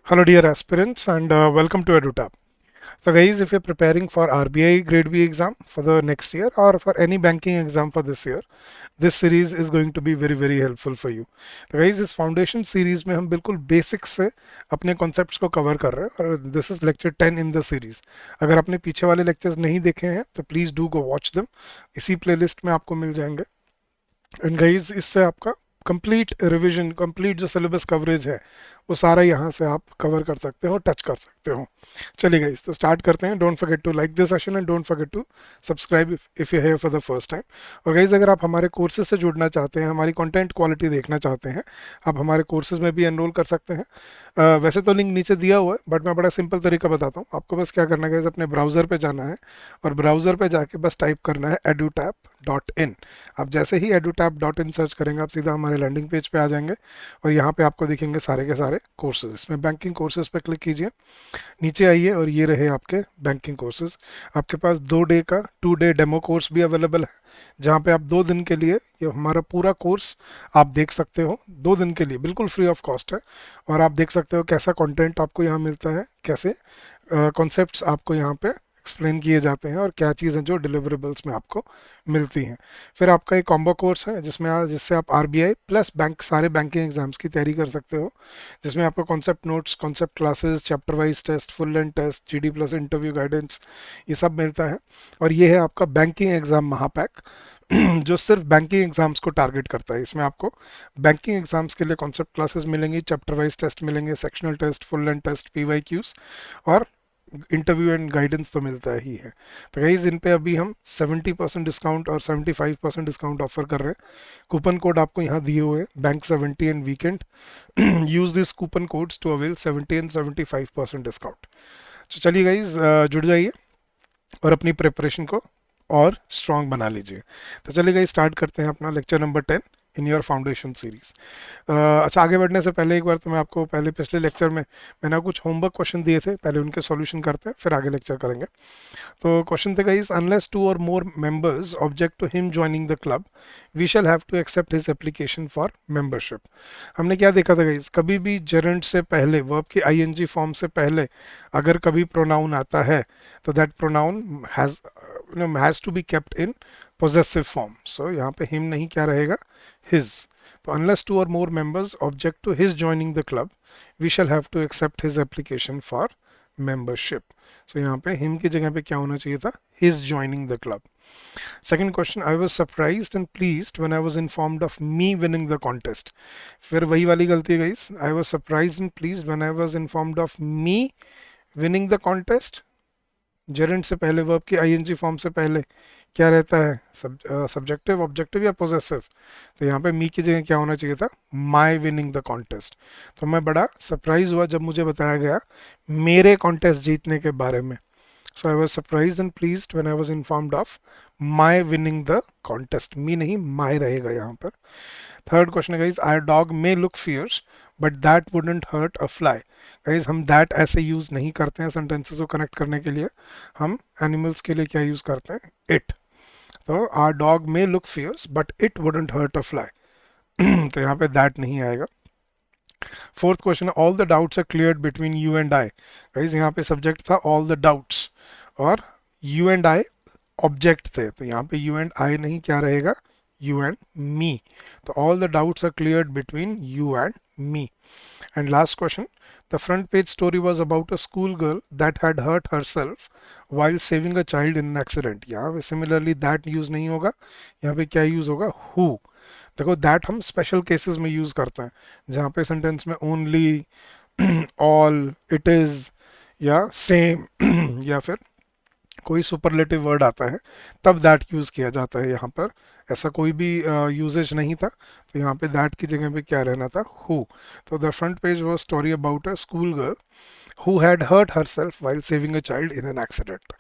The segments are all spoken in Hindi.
Hello dear aspirants and welcome to EduTap. So guys, if you're preparing for RBI Grade B exam for the next year or for any banking exam for this year, this series is going to be very helpful for you. तो guys, इस फाउंडेशन सीरीज में हम बिल्कुल बेसिक्स से अपने कॉन्सेप्ट्स को कवर कर रहे हैं और this is lecture 10 in the series. अगर आपने पीछे वाले लेक्चर्स नहीं देखे हैं तो please do go watch them. इसी प्लेलिस्ट में आपको मिल जाएंगे. एंड गाइज इससे आपका कंप्लीट रिवीजन, कंप्लीट जो सिलेबस कवरेज है वो सारा यहाँ से आप कवर कर सकते हो, टच कर सकते हो. चलिए गाइस, तो स्टार्ट करते हैं. Don't forget to like this session and don't forget to subscribe if you here for the first time. और गाइस, अगर आप हमारे कोर्सेज से जुड़ना चाहते हैं, हमारी कंटेंट क्वालिटी देखना चाहते हैं, आप हमारे कोर्सेज में भी एनरोल कर सकते हैं. वैसे तो लिंक नीचे दिया हुआ है, बट मैं बड़ा सिंपल तरीका बताता हूँ. आपको बस क्या करना है गाइस, अपने ब्राउज़र पे जाना है और ब्राउज़र पे जाके बस टाइप करना है edutap.in. आप जैसे ही edutap.in सर्च करेंगे आप सीधा हमारे लैंडिंग पेज पे आ जाएंगे और यहाँ पे आपको दिखेंगे सारे के सारे कोर्सेज. इसमें बैंकिंग कोर्सेज पे क्लिक कीजिए, नीचे आइए और ये रहे आपके बैंकिंग कोर्सेज. आपके पास 2 डे का 2 डे डेमो कोर्स भी अवेलेबल है, जहाँ पे आप 2 दिन के लिए ये हमारा पूरा कोर्स आप देख सकते हो. 2 दिन के लिए बिल्कुल फ्री ऑफ कॉस्ट है और आप देख सकते हो कैसा कंटेंट आपको यहाँ मिलता है, कैसे कॉन्सेप्ट्स आपको यहाँ पे एक्सप्लेन किए जाते हैं और क्या चीज़ें जो डिलीवरेबल्स में आपको मिलती हैं. फिर आपका एक कॉम्बो कोर्स है जिससे आप आरबीआई प्लस बैंक सारे बैंकिंग एग्जाम्स की तैयारी कर सकते हो, जिसमें आपको concept notes, concept classes, chapter wise test, full length test, GD plus interview guidance, ये सब मिलता है. और ये है आपका बैंकिंग एग्जाम महापैक जो सिर्फ बैंकिंग एग्जाम्स को टारगेट करता है. इसमें आपको बैंकिंग एग्जाम्स के लिए कॉन्सेप्ट क्लासेस मिलेंगी, चैप्टर वाइज टेस्ट मिलेंगे, sectional test, full length test, PYQs और इंटरव्यू एंड गाइडेंस तो मिलता ही है. तो गाइज, इन पे अभी हम 70% डिस्काउंट और 75% डिस्काउंट ऑफर कर रहे हैं. कूपन कोड आपको यहाँ दिए हुए हैं, bank 70 and weekend. Use this coupon codes to avail 70 and 75% discount. तो चलिए गाइज, जुड़ जाइए और अपनी प्रिपरेशन को और स्ट्रॉन्ग बना लीजिए. तो चलिए गाइज, स्टार्ट करते हैं अपना lecture number 10 in your foundation series. अच्छा, आगे बढ़ने से पहले एक बार तो मैं आपको पहले पिछले लेक्चर में मैंने कुछ होमवर्क क्वेश्चन दिए थे, पहले उनके सॉल्यूशन करते हैं फिर आगे लेक्चर करेंगे. तो क्वेश्चन थे guys, unless 2 or more members object to him joining the club we shall have to accept his application for membership. हमने क्या देखा था गाइस, कभी भी जेरेंट से पहले, वर्ब की आईएनजी फॉर्म से पहले अगर कभी प्रोनाउन आता है तो that pronoun has to be kept in possessive form. So यहाँ पे हिम नहीं, क्या रहेगा, his. तो unless 2 or more members object to his joining the club, we shall have to accept his application for membership. So यहाँ पे him की जगह पे क्या होना चाहिए था, his joining the club. Second question, I was surprised and pleased when I was informed of me winning the contest. फिर वही वाली गलती है guys. I was surprised and pleased when I was informed of me winning the contest. Geraint से पहले, वर्ब की आईएनजी फॉर्म से पहले क्या रहता है, सब्जेक्टिव, ऑब्जेक्टिव या पोजेसिव. तो यहाँ पे मी की जगह क्या होना चाहिए था, माई विनिंग द कॉन्टेस्ट. तो मैं बड़ा सरप्राइज हुआ जब मुझे बताया गया मेरे कॉन्टेस्ट जीतने के बारे में. So I was surprise and pleased when I was informed of my winning the contest. Me नहीं, माई रहेगा यहाँ पर. थर्ड क्वेश्चन है guys, our dog may look fierce but that wouldn't hurt a fly. Guys, हम दैट ऐसे यूज नहीं करते हैं सेंटेंसेस को कनेक्ट करने के लिए. हम एनिमल्स के लिए क्या यूज करते हैं, इट. तो our dog may look fierce but it wouldn't hurt a fly. तो यहाँ पे दैट नहीं आएगा. Fourth question, all the doubts are cleared between you and I. Guys, यहाँ पे सब्जेक्ट था ऑल द डाउट्स और यू एंड आई ऑब्जेक्ट थे. तो यहाँ पे यू एंड आई नहीं, क्या रहेगा, you and me. So all the doubts are cleared between you and me. And last question, the front page story was about a schoolgirl that had hurt herself while saving a child in an accident. यहाँ पे similarly that use नहीं होगा, यहाँ पे क्या use होगा, who. देखो, that हम special cases में use करते हैं, जहाँ पे sentence में only, all, it is या same या फिर कोई सुपरलेटिव वर्ड आता है तब दैट यूज किया जाता है. यहाँ पर ऐसा कोई भी यूजेज नहीं था, तो यहाँ पे दैट की जगह पे क्या रहना था, हु. तो the front page was story about a school girl who had hurt herself while saving a child in an accident.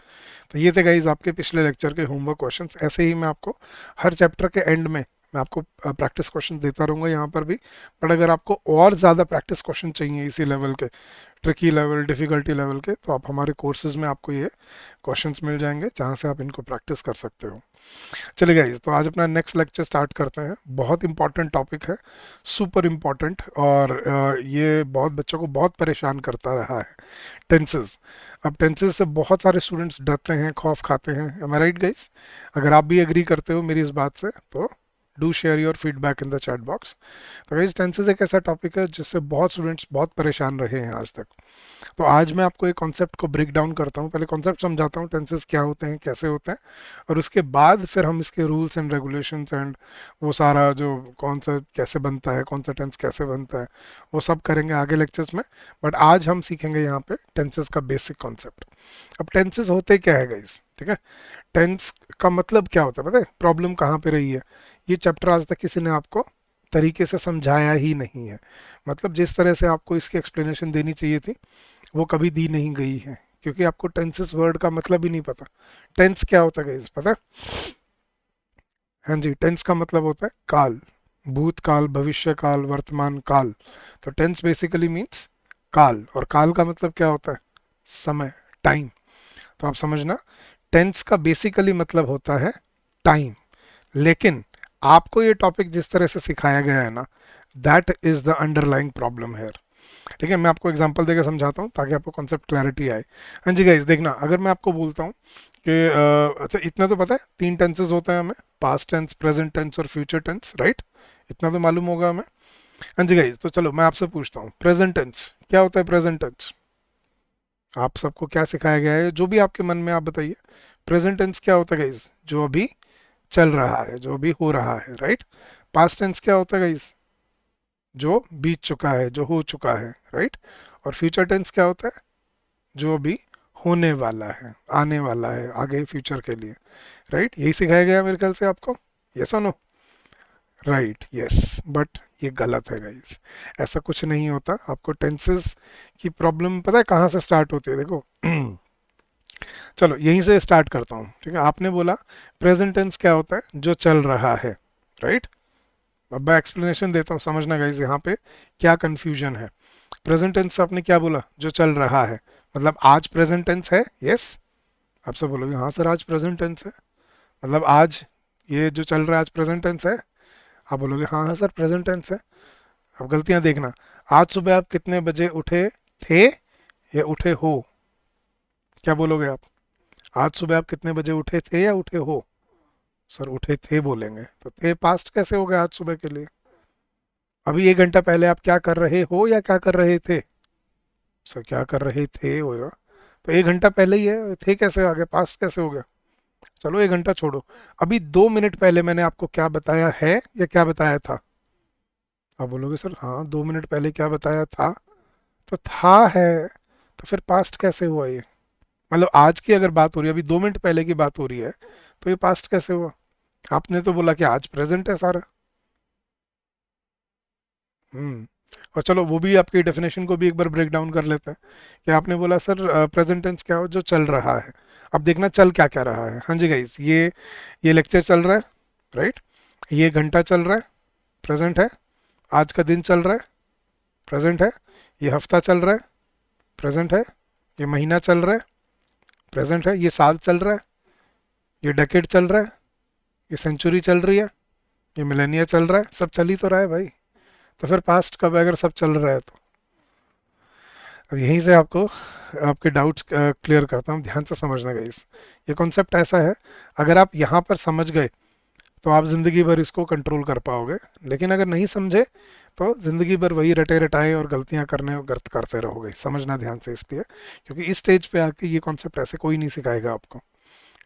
तो ये थे गाइज आपके पिछले लेक्चर के होमवर्क क्वेश्चंस. ऐसे ही मैं आपको हर चैप्टर के एंड में मैं आपको प्रैक्टिस क्वेश्चन देता रहूँगा यहाँ पर भी, बट अगर आपको और ज़्यादा प्रैक्टिस क्वेश्चन चाहिए इसी लेवल के, ट्रिकी लेवल, डिफ़िकल्टी लेवल के, तो आप हमारे कोर्सेज में आपको ये क्वेश्चंस मिल जाएंगे जहाँ से आप इनको प्रैक्टिस कर सकते हो। चलिए गाइस, तो आज अपना नेक्स्ट लेक्चर स्टार्ट करते हैं। बहुत इंपॉर्टेंट टॉपिक है, सुपर इम्पॉर्टेंट, और ये बहुत बच्चों को बहुत परेशान करता रहा है, टेंसेस। अब टेंसेस से बहुत सारे स्टूडेंट्स डरते हैं, खौफ खाते हैं। एम आई राइट गाइस? अगर आप भी एग्री करते हो मेरी इस बात से तो do share your feedback in the chat box. तो गाइस, टेंसेस एक ऐसा टॉपिक है जिससे बहुत स्टूडेंट्स बहुत परेशान रहे हैं आज तक। तो आज मैं आपको एक कॉन्सेप्ट को ब्रेक डाउन करता हूँ, पहले कॉन्सेप्ट समझाता हूँ, टेंसेस क्या होते हैं, कैसे होते हैं, और उसके बाद फिर हम इसके रूल्स एंड रेगुलेशंस एंड वो सारा जो कौन सा कैसे बनता है, कौन सा टेंस कैसे बनता है, वो सब करेंगे आगे लेक्चर्स में। बट आज हम सीखेंगे यहाँ पे टेंसेस का बेसिक कॉन्सेप्ट। अब टेंसेस होते क्या है गाइस, ठीक है? टेंस का मतलब क्या होता है पता है? प्रॉब्लम कहाँ पे रही है, ये चैप्टर आज तक किसी ने आपको तरीके से समझाया ही नहीं है। मतलब जिस तरह से आपको इसकी एक्सप्लेनेशन देनी चाहिए थी वो कभी दी नहीं गई है, क्योंकि आपको टेंसेस वर्ड का मतलब ही नहीं पता। टेंस क्या होता है गाइस, पता है? हाँ जी, टेंस का मतलब होता है काल, भूतकाल, भविष्य काल, वर्तमान काल। तो टेंस बेसिकली मीन्स काल, और काल का मतलब क्या होता है? समय, टाइम। तो आप समझना, टेंस का बेसिकली मतलब होता है टाइम। लेकिन आपको ये टॉपिक जिस तरह से सिखाया गया है ना, that is the underlying problem है। ठीक है, मैं आपको एग्जांपल देकर समझाता हूँ ताकि आपको कॉन्सेप्ट क्लैरिटी आए। हाँ जी गाइस, देखना, अगर मैं आपको बोलता हूँ कि अच्छा, इतना तो पता है तीन टेंसेस होते हैं हमें, पास्ट टेंस, प्रेजेंट टेंस और फ्यूचर टेंस, राइट? इतना तो मालूम होगा हमें। हाँ जी गाइस, तो चलो मैं आपसे पूछता हूँ, प्रेजेंट टेंस क्या होता है? प्रेजेंट टेंस आप सबको क्या सिखाया गया है, जो भी आपके मन में, आप बताइए। प्रेजेंट टेंस क्या होता है गाइस? जो अभी चल रहा है, जो अभी हो रहा है, राइट? पास्ट टेंस क्या होता है गाइस? जो बीत चुका है, जो हो चुका है, राइट? और फ्यूचर टेंस क्या होता है? जो अभी होने वाला है, आने वाला है, आगे फ्यूचर के लिए, राइट? यही सिखाया गया मेरे ख्याल से आपको। यस और नो? राइट, यस, बट ये गलत है गाइस। ऐसा कुछ नहीं होता। आपको टेंसेस की प्रॉब्लम पता है कहाँ से स्टार्ट होती है? देखो चलो यहीं से स्टार्ट करता हूँ, ठीक है? आपने बोला प्रेजेंट टेंस क्या होता है? जो चल रहा है, राइट? अब मैं एक्सप्लेनेशन देता हूँ, समझना गाइस यहाँ पे क्या कंफ्यूजन है। प्रेजेंट टेंस आपने क्या बोला? जो चल रहा है, मतलब आज प्रेजेंट टेंस है, यस? आप सब बोलोगे हाँ सर आज प्रेजेंट टेंस है, मतलब आज ये जो चल रहा है आज प्रेजेंट टेंस है। आप बोलोगे हाँ हाँ सर प्रेजेंट टेंस है। अब गलतियां देखना, आज सुबह आप कितने बजे उठे थे या उठे हो? क्या बोलोगे आप? आज सुबह आप कितने बजे उठे थे या उठे हो? सर उठे थे बोलेंगे, तो थे पास्ट कैसे हो गया आज सुबह के लिए? अभी एक घंटा पहले आप क्या कर रहे हो या क्या कर रहे थे? सर क्या कर रहे थे होगा, तो एक घंटा पहले ही है, थे कैसे आ गया, पास्ट कैसे हो गया? चलो एक घंटा छोड़ो, अभी 2 मिनट पहले मैंने आपको क्या बताया है या क्या बताया था? आप बोलोगे सर हाँ 2 मिनट पहले क्या बताया था, तो था है, तो फिर पास्ट कैसे हुआ ये? मतलब आज की अगर बात हो रही है, अभी 2 मिनट पहले की बात हो रही है, तो ये पास्ट कैसे हुआ? आपने तो बोला कि आज प्रेजेंट है सारा। हम्म। और चलो वो भी आपकी डेफिनेशन को भी एक बार ब्रेक डाउन कर लेते हैं कि आपने बोला सर प्रेजेंट टेंस क्या हो? जो चल रहा है। अब देखना चल क्या क्या रहा है। हाँ जी गाइस, ये लेक्चर चल रहा है, राइट? ये घंटा चल रहा है, प्रेजेंट है। आज का दिन चल रहा है, प्रेजेंट है। ये हफ्ता चल रहा है, प्रेजेंट है। ये महीना चल रहा है, प्रेजेंट है। ये साल चल रहा है, ये डेकेड चल रहा है, ये सेंचुरी चल रही है, ये मिलेनिया चल रहा है। सब चल ही तो रहा है भाई, तो फिर पास्ट कब है अगर सब चल रहा है तो? अब यहीं से आपको आपके डाउट्स क्लियर करता हूँ, ध्यान से समझना गाइस। ये कॉन्सेप्ट ऐसा है, अगर आप यहाँ पर समझ गए तो आप ज़िंदगी भर इसको कंट्रोल कर पाओगे, लेकिन अगर नहीं समझे तो ज़िंदगी भर वही रटे रटाए और गलतियाँ करने और गलत करते रहोगे। समझना ध्यान से इसलिए, क्योंकि इस स्टेज पे आके ये कॉन्सेप्ट ऐसे कोई नहीं सिखाएगा आपको।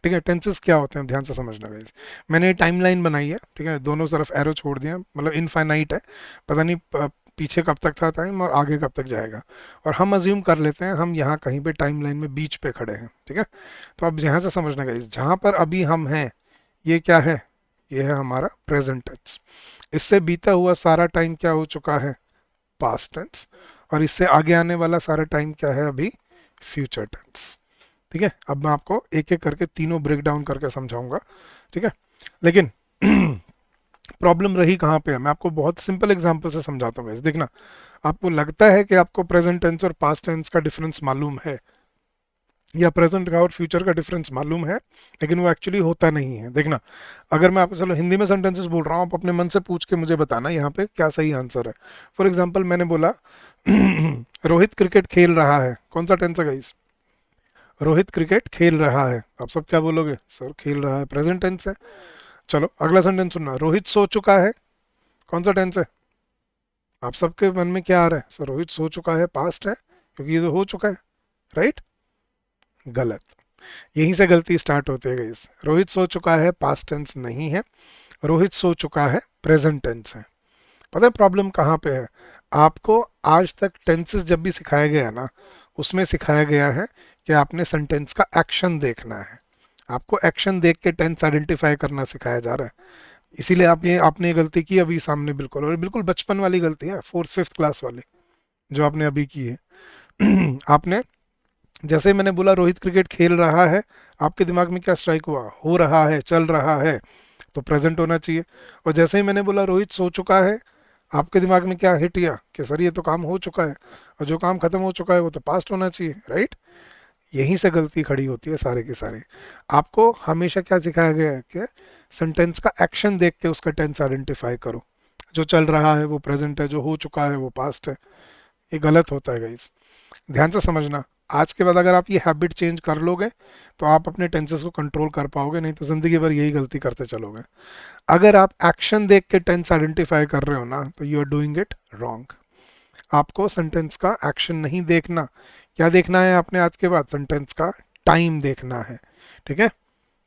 ठीक है, टेंसेस क्या होते हैं ध्यान से समझना गाइस। मैंने टाइमलाइन बनाई है, ठीक है, दोनों तरफ एरो छोड़ दिया, मतलब इनफाइनाइट है। पता नहीं पीछे कब तक था टाइम और आगे कब तक जाएगा। और हम अज्यूम कर लेते हैं हम यहाँ कहीं पे टाइमलाइन में बीच पे खड़े हैं, ठीक है? तो अब यहाँ से समझना गाइस, जहाँ पर अभी हम हैं ये क्या है? ये है हमारा प्रेजेंट टेंस। इससे बीता हुआ सारा टाइम क्या हो चुका है? Past tense. और इससे आगे आने वाला सारा टाइम क्या है अभी? Future tense. ठीक है, अब मैं आपको एक एक करके तीनों ब्रेक डाउन करके समझाऊंगा, ठीक है? लेकिन प्रॉब्लम रही कहाँ पे है, मैं आपको बहुत सिंपल एग्जांपल से समझाता हूँ guys। देखना, आपको लगता है कि आपको प्रेजेंट टेंस और पास्ट टेंस का डिफरेंस मालूम है, या प्रेजेंट का और फ्यूचर का डिफरेंस मालूम है, लेकिन वो एक्चुअली होता नहीं है। देखना, अगर मैं आपको चलो हिंदी में सेंटेंसेस बोल रहा हूँ, आप अपने मन से पूछ के मुझे बताना यहाँ पे क्या सही आंसर है। फॉर एग्जाम्पल मैंने बोला रोहित क्रिकेट खेल रहा है, कौन सा टेंस है गाइस? रोहित क्रिकेट खेल रहा है। आप सब क्या बोलोगे? सर खेल रहा है प्रेजेंट टेंस है। चलो अगला सेंटेंस सुनना, रोहित सो चुका है, कौन सा टेंस है? आप सबके मन में क्या आ रहा है? सर रोहित सो चुका है पास्ट है, क्योंकि ये तो हो चुका है, राइट? गलत। यहीं से गलती स्टार्ट होती है गाइस। रोहित सो चुका है पास्ट टेंस नहीं है, रोहित सो चुका है प्रेजेंट टेंस है। पता है प्रॉब्लम कहाँ पे है? आपको आज तक टेंसेस जब भी सिखाया गया ना, उसमें सिखाया गया है कि आपने सेंटेंस का एक्शन देखना है। आपको एक्शन देख के टेंस आइडेंटिफाई करना सिखाया जा रहा है। इसीलिए आपने ये गलती की अभी सामने, बिल्कुल, और बिल्कुल बचपन वाली गलती है, फोर्थ फिफ्थ क्लास वाली जो आपने अभी की है। आपने जैसे ही मैंने बोला रोहित क्रिकेट खेल रहा है, आपके दिमाग में क्या स्ट्राइक हुआ? हो रहा है, चल रहा है, तो प्रेजेंट होना चाहिए। और जैसे ही मैंने बोला रोहित सो चुका है, आपके दिमाग में क्या हिट किया कि सर ये तो काम हो चुका है, और जो काम खत्म हो चुका है वो तो पास्ट होना चाहिए, राइट? यहीं से गलती खड़ी होती है सारे के सारे। आपको हमेशा क्या सिखाया गया है कि सेंटेंस का एक्शन देख के उसका टेंस आइडेंटिफाई करो। जो चल रहा है वो प्रेजेंट है, जो हो चुका है वो पास्ट है। ये गलत होता है गाइस, ध्यान से समझना। आज के बाद अगर आप ये हैबिट चेंज कर लोगे तो आप अपने टेंसेस को कंट्रोल कर पाओगे, नहीं तो जिंदगी भर यही गलती करते चलोगे। अगर आप एक्शन देख के टेंस आइडेंटिफाई कर रहे हो ना, तो you are doing it wrong. आपको सेंटेंस का एक्शन नहीं देखना। क्या देखना है आपने आज के बाद? सेंटेंस का टाइम देखना है, ठीक है?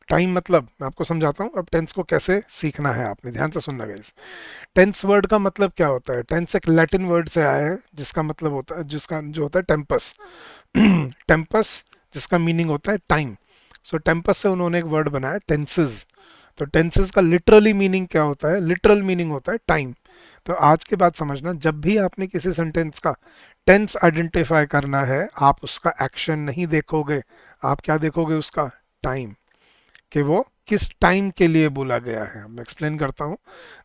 टाइम मतलब मैं आपको समझाता हूँ अब टेंस को कैसे सीखना है। आपने ध्यान से सुनना गाइस। टेंस वर्ड का मतलब क्या होता है? टेंस एक लैटिन वर्ड से आया है, जिसका मतलब होता है, जिसका जो होता है टेम्पस। टेम्पस, जिसका मीनिंग होता है टाइम। सो टेम्पस से उन्होंने एक वर्ड बनाया टेंसेस। तो टेंसेस का लिटरली मीनिंग क्या होता है? लिटरल मीनिंग होता है टाइम। तो आज के बाद समझना, जब भी आपने किसी सेंटेंस का टेंस आइडेंटिफाई करना है, आप उसका एक्शन नहीं देखोगे, आप क्या देखोगे? उसका टाइम, कि वो किस टाइम के लिए बोला गया है। मैं एक्सप्लेन करता हूँ,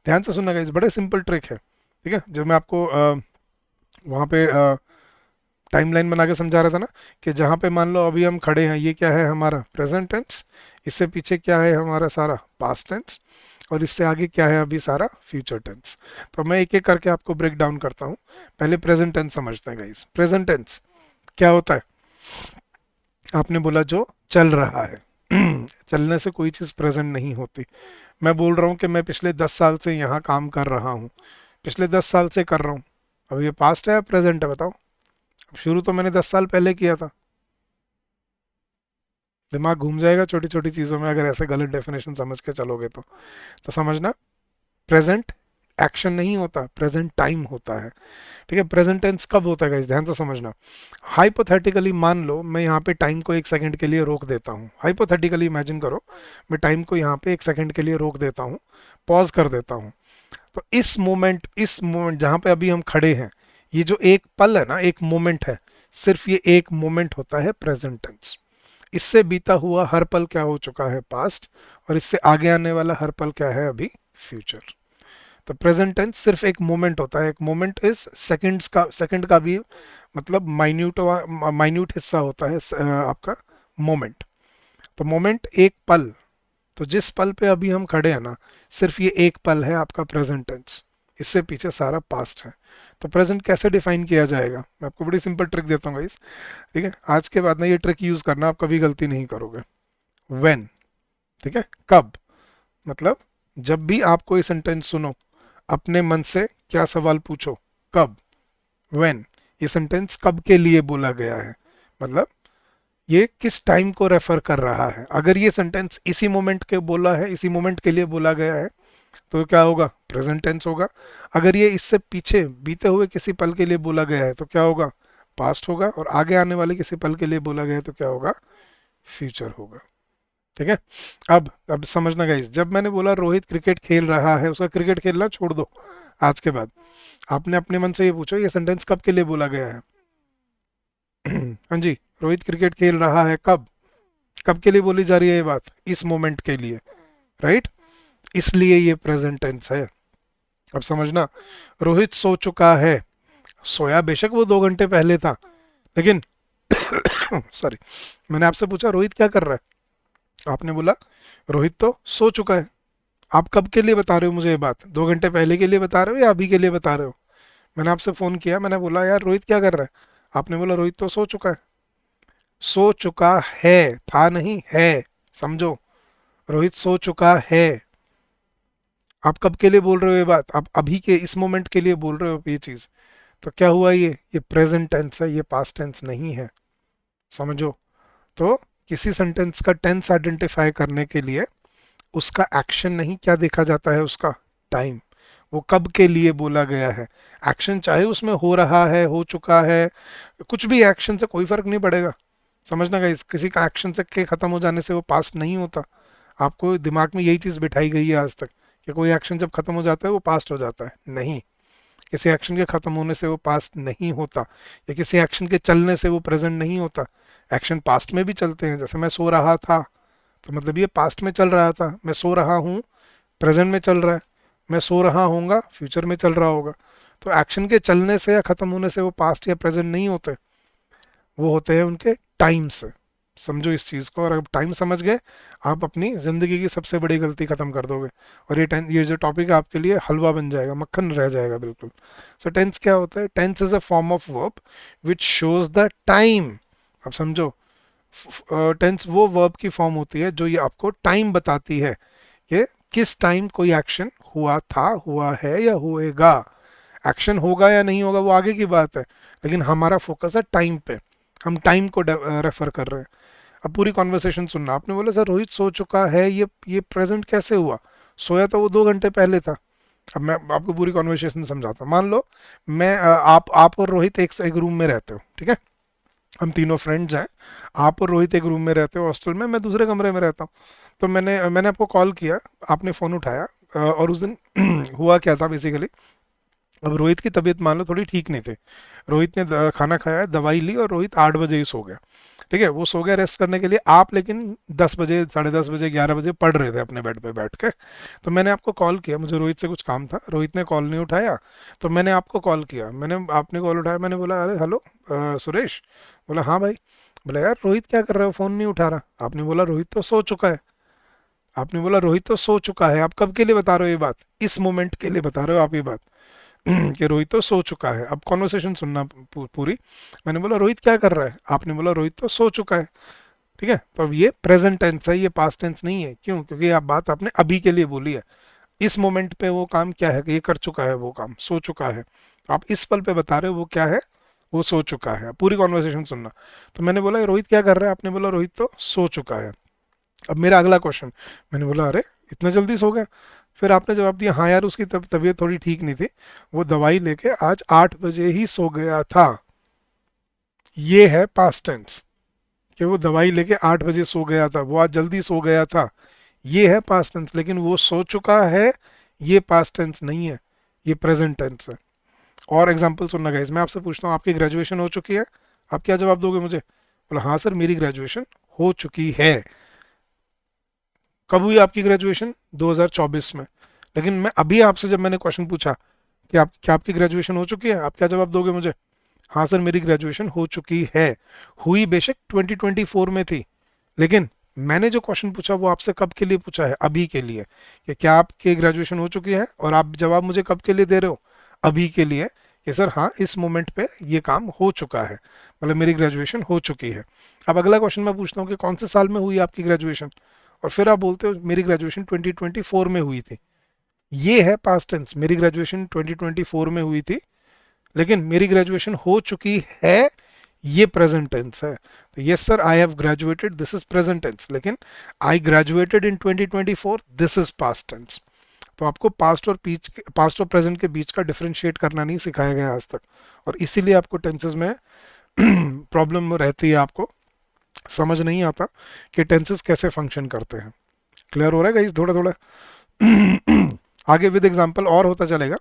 ध्यान से सुनना गाइस, बड़े सिंपल ट्रिक है, ठीक है? जब मैं आपको वहाँ पे टाइमलाइन बना के समझा रहा था ना, कि जहाँ पे मान लो अभी हम खड़े हैं, ये क्या है? हमारा प्रेजेंट टेंस। इससे पीछे क्या है? हमारा सारा पास्ट टेंस। और इससे आगे क्या है? अभी सारा फ्यूचर टेंस। तो मैं एक एक करके आपको ब्रेक डाउन करता हूँ। पहले प्रेजेंट टेंस समझते हैं गाइस। प्रेजेंट टेंस क्या होता है? आपने बोला जो चल रहा है। चलने से कोई चीज़ प्रेजेंट नहीं होती। मैं बोल रहा हूँ कि मैं पिछले 10 साल से यहाँ काम कर रहा हूँ, पिछले 10 साल से कर रहा हूँ। अब ये पास्ट है या प्रेजेंट है? बताओ। अब शुरू तो मैंने 10 साल पहले किया था। दिमाग घूम जाएगा छोटी छोटी चीज़ों में अगर ऐसे गलत डेफिनेशन समझ के चलोगे तो समझना, प्रेजेंट एक्शन नहीं होता, प्रेजेंट टाइम होता है, ठीक है? प्रेजेंट टेंस कब होता है गाइस? ध्यान से समझना। हाइपोथेटिकली मान लो मैं यहाँ पे टाइम को 1 सेकंड के लिए रोक देता हूँ। हाइपोथेटिकली इमेजिन करो, मैं टाइम को यहाँ पे 1 सेकंड के लिए रोक देता हूँ, पॉज कर देता हूँ। तो इस मोमेंट जहाँ पे अभी हम खड़े हैं, ये जो एक पल है ना, एक मोमेंट है, सिर्फ ये एक मोमेंट होता है प्रेजेंट टेंस। इससे बीता हुआ हर पल क्या हो चुका है? पास्ट। और इससे आगे आने वाला हर पल क्या है? अभी फ्यूचर। तो प्रेजेंट टेंस सिर्फ एक मोमेंट होता है। एक मोमेंट इज सेकंड्स का, सेकंड का भी मतलब माइन्यूट माइन्यूट हिस्सा होता है आपका मोमेंट। तो मोमेंट एक पल, तो जिस पल पे अभी हम खड़े हैं ना, सिर्फ ये एक पल है आपका प्रेजेंट टेंस। इससे पीछे सारा पास्ट है। तो प्रेजेंट कैसे डिफाइन किया जाएगा? मैं आपको बड़ी सिंपल ट्रिक देता हूँ गाइस, ठीक है? आज के बाद ना ये ट्रिक यूज करना, आप कभी गलती नहीं करोगे। व्हेन, ठीक है? कब, मतलब जब भी आप कोई सेंटेंस सुनो, अपने मन से क्या सवाल पूछो? कब, व्हेन। ये सेंटेंस कब के लिए बोला गया है, मतलब ये किस टाइम को रेफर कर रहा है। अगर ये सेंटेंस इसी मोमेंट के बोला है, इसी मोमेंट के लिए बोला गया है, तो क्या होगा? प्रेजेंट टेंस होगा। अगर ये इससे पीछे बीते हुए किसी पल के लिए बोला गया है, तो क्या होगा? पास्ट होगा। और आगे आने वाले किसी पल के लिए बोला गया है, तो क्या होगा? फ्यूचर होगा, ठीक है? अब समझना गाइस, जब मैंने बोला रोहित क्रिकेट खेल रहा है, उसका क्रिकेट खेलना छोड़ दो। आज के बाद आपने अपने मन से ये पूछो, ये सेंटेंस कब के लिए बोला गया है? हाँ जी, रोहित क्रिकेट खेल रहा है कब? कब के लिए बोली जा रही है ये बात? इस मोमेंट के लिए, राइट? इसलिए ये प्रेजेंट टेंस है। अब समझना, रोहित सो चुका है, सोया बेशक वो 2 घंटे पहले था, लेकिन सॉरी, मैंने आपसे पूछा रोहित क्या कर रहा है, आपने बोला रोहित तो सो चुका है। आप कब के लिए बता रहे हो मुझे ये बात, 2 घंटे पहले के लिए बता रहे हो या अभी के लिए बता रहे हो? मैंने आपसे फोन किया, मैंने बोला यार रोहित क्या कर रहा है, आपने बोला रोहित तो सो चुका है। सो चुका है, था नहीं है, समझो, रोहित सो चुका है। आप कब के लिए बोल रहे हो ये बात, आप अभी के इस मोमेंट के लिए बोल रहे हो ये चीज। तो क्या हुआ, ये प्रेजेंट टेंस है, ये पास्ट टेंस नहीं है, समझो। तो किसी सेंटेंस का टेंस आइडेंटिफाई करने के लिए उसका एक्शन नहीं क्या देखा जाता है, उसका टाइम, वो कब के लिए बोला गया है। एक्शन चाहे उसमें हो रहा है, हो चुका है, कुछ भी एक्शन से कोई फर्क नहीं पड़ेगा, समझना गाइस, किसी का एक्शन से के खत्म हो जाने से वो पास्ट नहीं होता। आपको दिमाग में यही चीज बिठाई गई है आज तक कि कोई एक्शन जब खत्म हो जाता है वो पास्ट हो जाता है, नहीं। किसी एक्शन के खत्म होने से वो पास्ट नहीं होता, या किसी एक्शन के चलने से वो प्रेजेंट नहीं होता। एक्शन पास्ट में भी चलते हैं, जैसे मैं सो रहा था, तो मतलब ये पास्ट में चल रहा था, मैं सो रहा हूँ प्रेजेंट में चल रहा है, मैं सो रहा हूँगा फ्यूचर में चल रहा होगा। तो एक्शन के चलने से या खत्म होने से वो पास्ट या प्रेजेंट नहीं होते, वो होते हैं उनके टाइम से। समझो इस चीज़ को, और अगर टाइम समझ गए आप अपनी ज़िंदगी की सबसे बड़ी गलती ख़त्म कर दोगे, और ये जो टॉपिक है आपके लिए हलवा बन जाएगा, मक्खन रह जाएगा बिल्कुल। सो टेंस क्या होता है, tense is a form of verb which shows the time. अब समझो, टेंस वो वर्ब की फॉर्म होती है जो ये आपको टाइम बताती है कि किस टाइम कोई एक्शन हुआ था, हुआ है या होएगा। एक्शन होगा या नहीं होगा वो आगे की बात है, लेकिन हमारा फोकस है टाइम पे, हम टाइम को रेफर कर रहे हैं। अब पूरी कॉन्वर्सेशन सुनना, आपने बोला सर रोहित सो चुका है, ये प्रेजेंट कैसे हुआ, सोया तो वो 2 घंटे पहले था। अब मैं आपको पूरी कॉन्वर्सेशन समझाता हूँ। मान लो मैं आप और रोहित एक रूम में रहते हो, ठीक है, हम तीनों फ्रेंड्स हैं, आप और रोहित एक रूम में रहते हो हॉस्टल में, मैं दूसरे कमरे में रहता हूँ। तो मैंने आपको कॉल किया, आपने फ़ोन उठाया, और उस दिन हुआ क्या था बेसिकली, अब रोहित की तबीयत मान लो थोड़ी ठीक नहीं थी, रोहित ने खाना खाया, दवाई ली, और रोहित 8 बजे ही सो गया। ठीक है, वो सो गया रेस्ट करने के लिए, आप लेकिन 10 बजे, साढ़े 10 बजे, 11 बजे पढ़ रहे थे अपने बेड पे बैठ के। तो मैंने आपको कॉल किया, मुझे रोहित से कुछ काम था, रोहित ने कॉल नहीं उठाया, तो मैंने आपको कॉल किया, आपने कॉल उठाया, मैंने बोला अरे हेलो सुरेश। बोला हाँ भाई। बोला यार रोहित क्या कर रहे हो, फ़ोन नहीं उठा रहा। आपने बोला रोहित तो सो चुका है, आपने बोला रोहित तो सो चुका है। आप कब के लिए बता रहे हो ये बात, इस मोमेंट के लिए बता रहे हो आप ये बात कि रोहित तो सो चुका है। अब कॉन्वर्सेशन सुनना पूरी। मैंने बोला रोहित क्या कर रहा है, आपने बोला रोहित तो सो चुका है। ठीक है, तो अब ये प्रेजेंट टेंस है, ये पास्ट टेंस नहीं है। क्यों? क्योंकि आप बात आपने अभी के लिए बोली है, इस मोमेंट पे वो काम क्या है कि ये कर चुका है, वो काम सो चुका है। आप इस पल पे बता रहे हो वो क्या है, वो सो चुका है। पूरी कॉन्वर्सेशन सुनना। तो मैंने बोला रोहित क्या कर रहा है, आपने बोला रोहित तो सो चुका है। अब मेरा अगला क्वेश्चन, मैंने बोला अरे इतना जल्दी सो गया। फिर आपने जवाब दिया हाँ यार उसकी तबीयत थोड़ी ठीक नहीं थी, वो दवाई लेके आज 8 बजे ही सो गया था। ये है पास्ट टेंस, कि वो दवाई लेके 8 बजे सो गया था, वो आज जल्दी सो गया था। ये है पास्ट टेंस, लेकिन वो सो चुका है, ये पास्ट टेंस नहीं है, ये प्रेजेंट टेंस है। और एग्जांपल सुनना गाइस, मैं आपसे पूछता हूँ आपकी ग्रेजुएशन हो चुकी है, आप क्या जवाब दोगे मुझे? बोला हाँ सर मेरी ग्रेजुएशन हो चुकी है। कब हुई आपकी ग्रेजुएशन? 2024 में। लेकिन मैं अभी आपसे जब मैंने क्वेश्चन पूछा कि आप क्या आपकी ग्रेजुएशन हो चुकी है, आप क्या जवाब दोगे मुझे? हाँ सर मेरी ग्रेजुएशन हो चुकी है। हुई बेशक 2024 में थी, लेकिन मैंने जो क्वेश्चन पूछा वो आपसे कब के लिए पूछा है, अभी के लिए, कि क्या आपकी ग्रेजुएशन हो चुकी है, और आप जवाब मुझे कब के लिए दे रहे हो, अभी के लिए, कि सर हाँ इस मोमेंट पे ये काम हो चुका है, मतलब मेरी ग्रेजुएशन हो चुकी है। अब अगला क्वेश्चन मैं पूछता हूँ कि कौन से साल में हुई आपकी ग्रेजुएशन, और फिर आप बोलते हो मेरी ग्रेजुएशन 2024 में हुई थी। ये है पास्ट टेंस, मेरी ग्रेजुएशन 2024 में हुई थी, लेकिन मेरी ग्रेजुएशन हो चुकी है, ये प्रेजेंट टेंस है। तो yes sir I have graduated, this is present tense, लेकिन I graduated in 2024, this is past tense. तो आपको पास्ट और प्रेजेंट के बीच का डिफरेंशिएट करना नहीं सिखाया गया आज तक, और इसीलिए आपको टेंसेस में प्रॉब्लम रहती है, आपको समझ नहीं आता कि टेंसेस कैसे फंक्शन करते हैं। क्लियर हो रहा है गाइस थोड़ा थोड़ा? आगे विद एग्जांपल और होता चलेगा,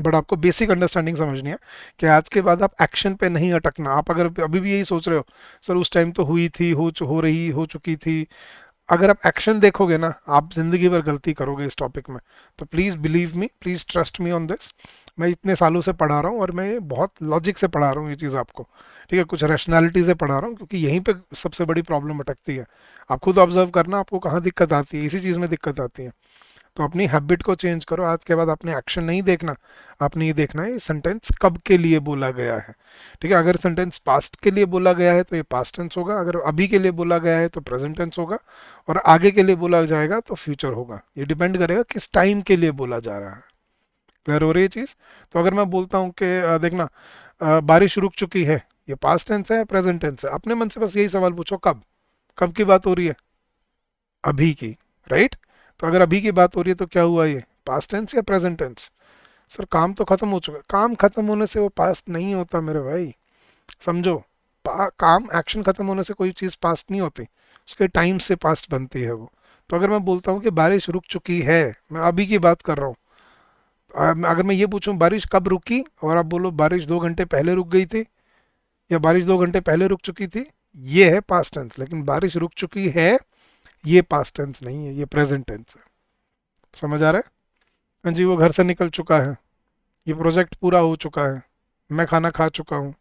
बट आपको बेसिक अंडरस्टैंडिंग समझनी है कि आज के बाद आप एक्शन पे नहीं अटकना। आप अगर अभी भी यही सोच रहे हो सर उस टाइम तो हुई थी, हो रही, हो चुकी थी, अगर आप एक्शन देखोगे ना, आप जिंदगी भर गलती करोगे इस टॉपिक में। तो please believe me, please trust me on this. मैं इतने सालों से पढ़ा रहा हूँ और मैं बहुत लॉजिक से पढ़ा रहा हूँ ये चीज़ आपको, ठीक है, कुछ रैशनैलिटी से पढ़ा रहा हूँ, क्योंकि यहीं पे सबसे बड़ी प्रॉब्लम अटकती है। आप खुद ऑब्जर्व करना, आपको कहाँ दिक्कत आती है, इसी चीज़ में दिक्कत आती है। तो अपनी हैबिट को चेंज करो, आज के बाद आपने एक्शन नहीं देखना, आपने ये देखना है ये सेंटेंस कब के लिए बोला गया है। ठीक है, अगर सेंटेंस पास्ट के लिए बोला गया है तो ये पास्ट टेंस होगा, अगर अभी के लिए बोला गया है तो प्रेजेंट टेंस होगा, और आगे के लिए बोला जाएगा तो फ्यूचर होगा। ये डिपेंड करेगा किस टाइम के लिए बोला जा रहा है। क्लियर हो रही है चीज़? तो अगर मैं बोलता हूँ कि देखना, बारिश रुक चुकी है, ये पास्ट टेंस है या प्रेजेंट टेंस है? अपने मन से बस यही सवाल पूछो, कब, कब की बात हो रही है? अभी की, राइट? तो अगर अभी की बात हो रही है तो क्या हुआ, ये पास्ट टेंस या प्रेजेंट टेंस? सर काम तो खत्म हो चुका है। काम खत्म होने से वो पास्ट नहीं होता मेरे भाई, समझो। काम, एक्शन खत्म होने से कोई चीज़ पास्ट नहीं होती, उसके टाइम से पास्ट बनती है वो। तो अगर मैं बोलता हूँ कि बारिश रुक चुकी है, मैं अभी की बात कर रहा हूँ। अगर मैं ये पूछूं बारिश कब रुकी, और आप बोलो बारिश 2 घंटे पहले रुक गई थी, या बारिश 2 घंटे पहले रुक चुकी थी, ये है पास्ट टेंस। लेकिन बारिश रुक चुकी है, ये पास्ट टेंस नहीं है, ये प्रेजेंट टेंस है। समझ आ रहा है? हाँ जी, वो घर से निकल चुका है, ये प्रोजेक्ट पूरा हो चुका है, मैं खाना खा चुका हूँ,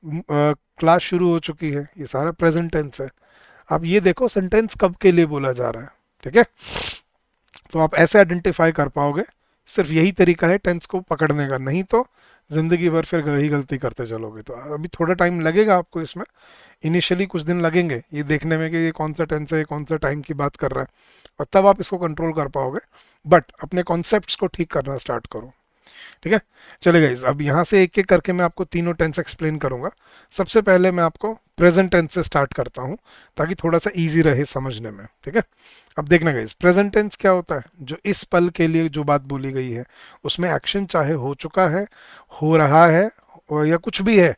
क्लास शुरू हो चुकी है, ये सारा प्रेजेंट टेंस है। आप ये देखो सेंटेंस कब के लिए बोला जा रहा है, ठीक है? तो आप ऐसे आइडेंटिफाई कर पाओगे। सिर्फ यही तरीका है टेंस को पकड़ने का, नहीं तो जिंदगी भर फिर वही गलती करते चलोगे। तो अभी थोड़ा टाइम लगेगा आपको इसमें, इनिशियली कुछ दिन लगेंगे ये देखने में कि ये कौन सा टेंस है, कौन सा टाइम की बात कर रहा है, और तब आप इसको कंट्रोल कर पाओगे। बट अपने कॉन्सेप्ट्स को ठीक करना स्टार्ट करो, ठीक है? चले गाइस, अब यहाँ से एक एक करके मैं आपको तीनों टेंस एक्सप्लेन करूंगा। सबसे पहले मैं आपको प्रेजेंट टेंस से स्टार्ट करता हूँ, ताकि थोड़ा सा इजी रहे समझने में, ठीक है? अब देखना गाइस, प्रेजेंट टेंस क्या होता है? जो इस पल के लिए जो बात बोली गई है, उसमें एक्शन चाहे हो चुका है, हो रहा है, या कुछ भी है,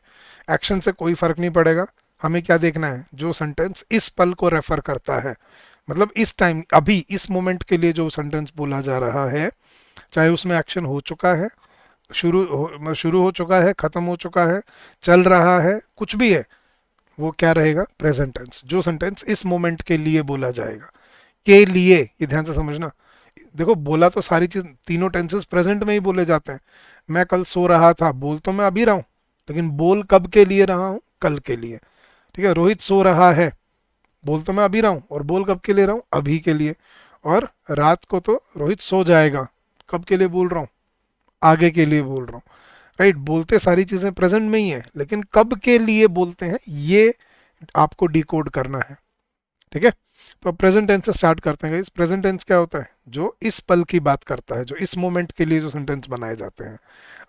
एक्शन से कोई फर्क नहीं पड़ेगा। हमें क्या देखना है? जो सेंटेंस इस पल को रेफर करता है, मतलब इस टाइम, अभी इस मोमेंट के लिए जो सेंटेंस बोला जा रहा है, चाहे उसमें एक्शन हो चुका है, शुरू हो चुका है, खत्म हो चुका है, चल रहा है, कुछ भी है, वो क्या रहेगा? Present tense. जो सेंटेंस इस मोमेंट के लिए बोला जाएगा, के लिए, ये ध्यान से समझना। देखो, बोला तो सारी चीज, तीनों टेंसेस प्रेजेंट में ही बोले जाते हैं। मैं कल सो रहा था, बोल तो मैं अभी रहा हूं, लेकिन बोल कब के लिए रहा हूं? कल के लिए। ठीक है, रोहित सो रहा है, बोल तो मैं अभी रहा हूं, और बोल कब के लिए रहा हूं? अभी के लिए। और रात को तो रोहित सो जाएगा, कब के लिए बोल रहा हूं? आगे के लिए बोल रहा हूँ, राइट? बोलते सारी चीजें प्रेजेंट में ही है, लेकिन कब के लिए बोलते हैं, ये आपको डिकोड करना है, ठीक है? तो अब प्रेजेंट टेंस से स्टार्ट करते हैं। इस प्रेजेंट टेंस क्या होता है? जो इस पल की बात करता है, जो इस मोमेंट के लिए जो सेंटेंस बनाए जाते हैं।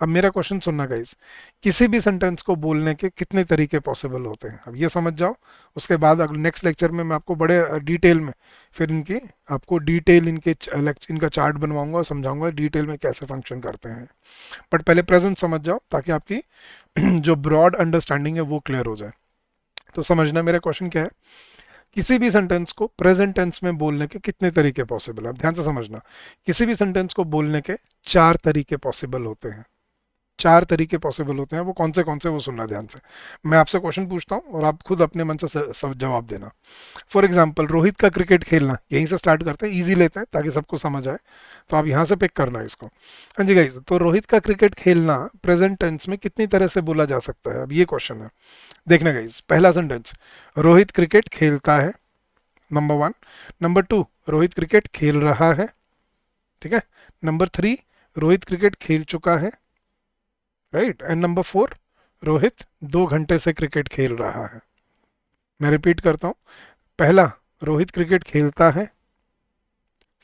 अब मेरा क्वेश्चन सुनना गाइस, किसी भी सेंटेंस को बोलने के कितने तरीके पॉसिबल होते हैं, अब ये समझ जाओ। उसके बाद अगले नेक्स्ट लेक्चर में मैं आपको बड़े डिटेल में फिर इनकी, आपको डिटेल इनका चार्ट बनवाऊंगा और समझाऊंगा डिटेल में कैसे फंक्शन करते हैं। बट पहले प्रेजेंट समझ जाओ, ताकि आपकी जो ब्रॉड अंडरस्टैंडिंग है वो क्लियर हो जाए। तो समझना मेरा क्वेश्चन क्या है, किसी भी सेंटेंस को प्रेजेंट टेंस में बोलने के कितने तरीके पॉसिबल है? ध्यान से समझना, किसी भी सेंटेंस को बोलने के 4 तरीके पॉसिबल होते हैं। 4 तरीके पॉसिबल होते हैं, वो कौन से वो सुनना ध्यान से। मैं आपसे क्वेश्चन पूछता हूँ और आप खुद अपने मन से सब जवाब देना। फॉर एग्जाम्पल, रोहित का क्रिकेट खेलना, यहीं से स्टार्ट करते हैं, इजी लेते हैं ताकि सबको समझ आए। तो आप यहाँ से पिक करना इसको। हाँ जी गाइस, तो रोहित का क्रिकेट खेलना प्रेजेंट टेंस में कितनी तरह से बोला जा सकता है? अब ये क्वेश्चन है। देखना गाइस, पहला सेंटेंस, रोहित क्रिकेट खेलता है, नंबर 1। नंबर 2, रोहित क्रिकेट खेल रहा है, ठीक है। नंबर 3, रोहित क्रिकेट खेल चुका है, राइट। एंड नंबर 4, रोहित 2 घंटे से क्रिकेट खेल रहा है। मैं रिपीट करता हूँ, पहला, रोहित क्रिकेट खेलता है।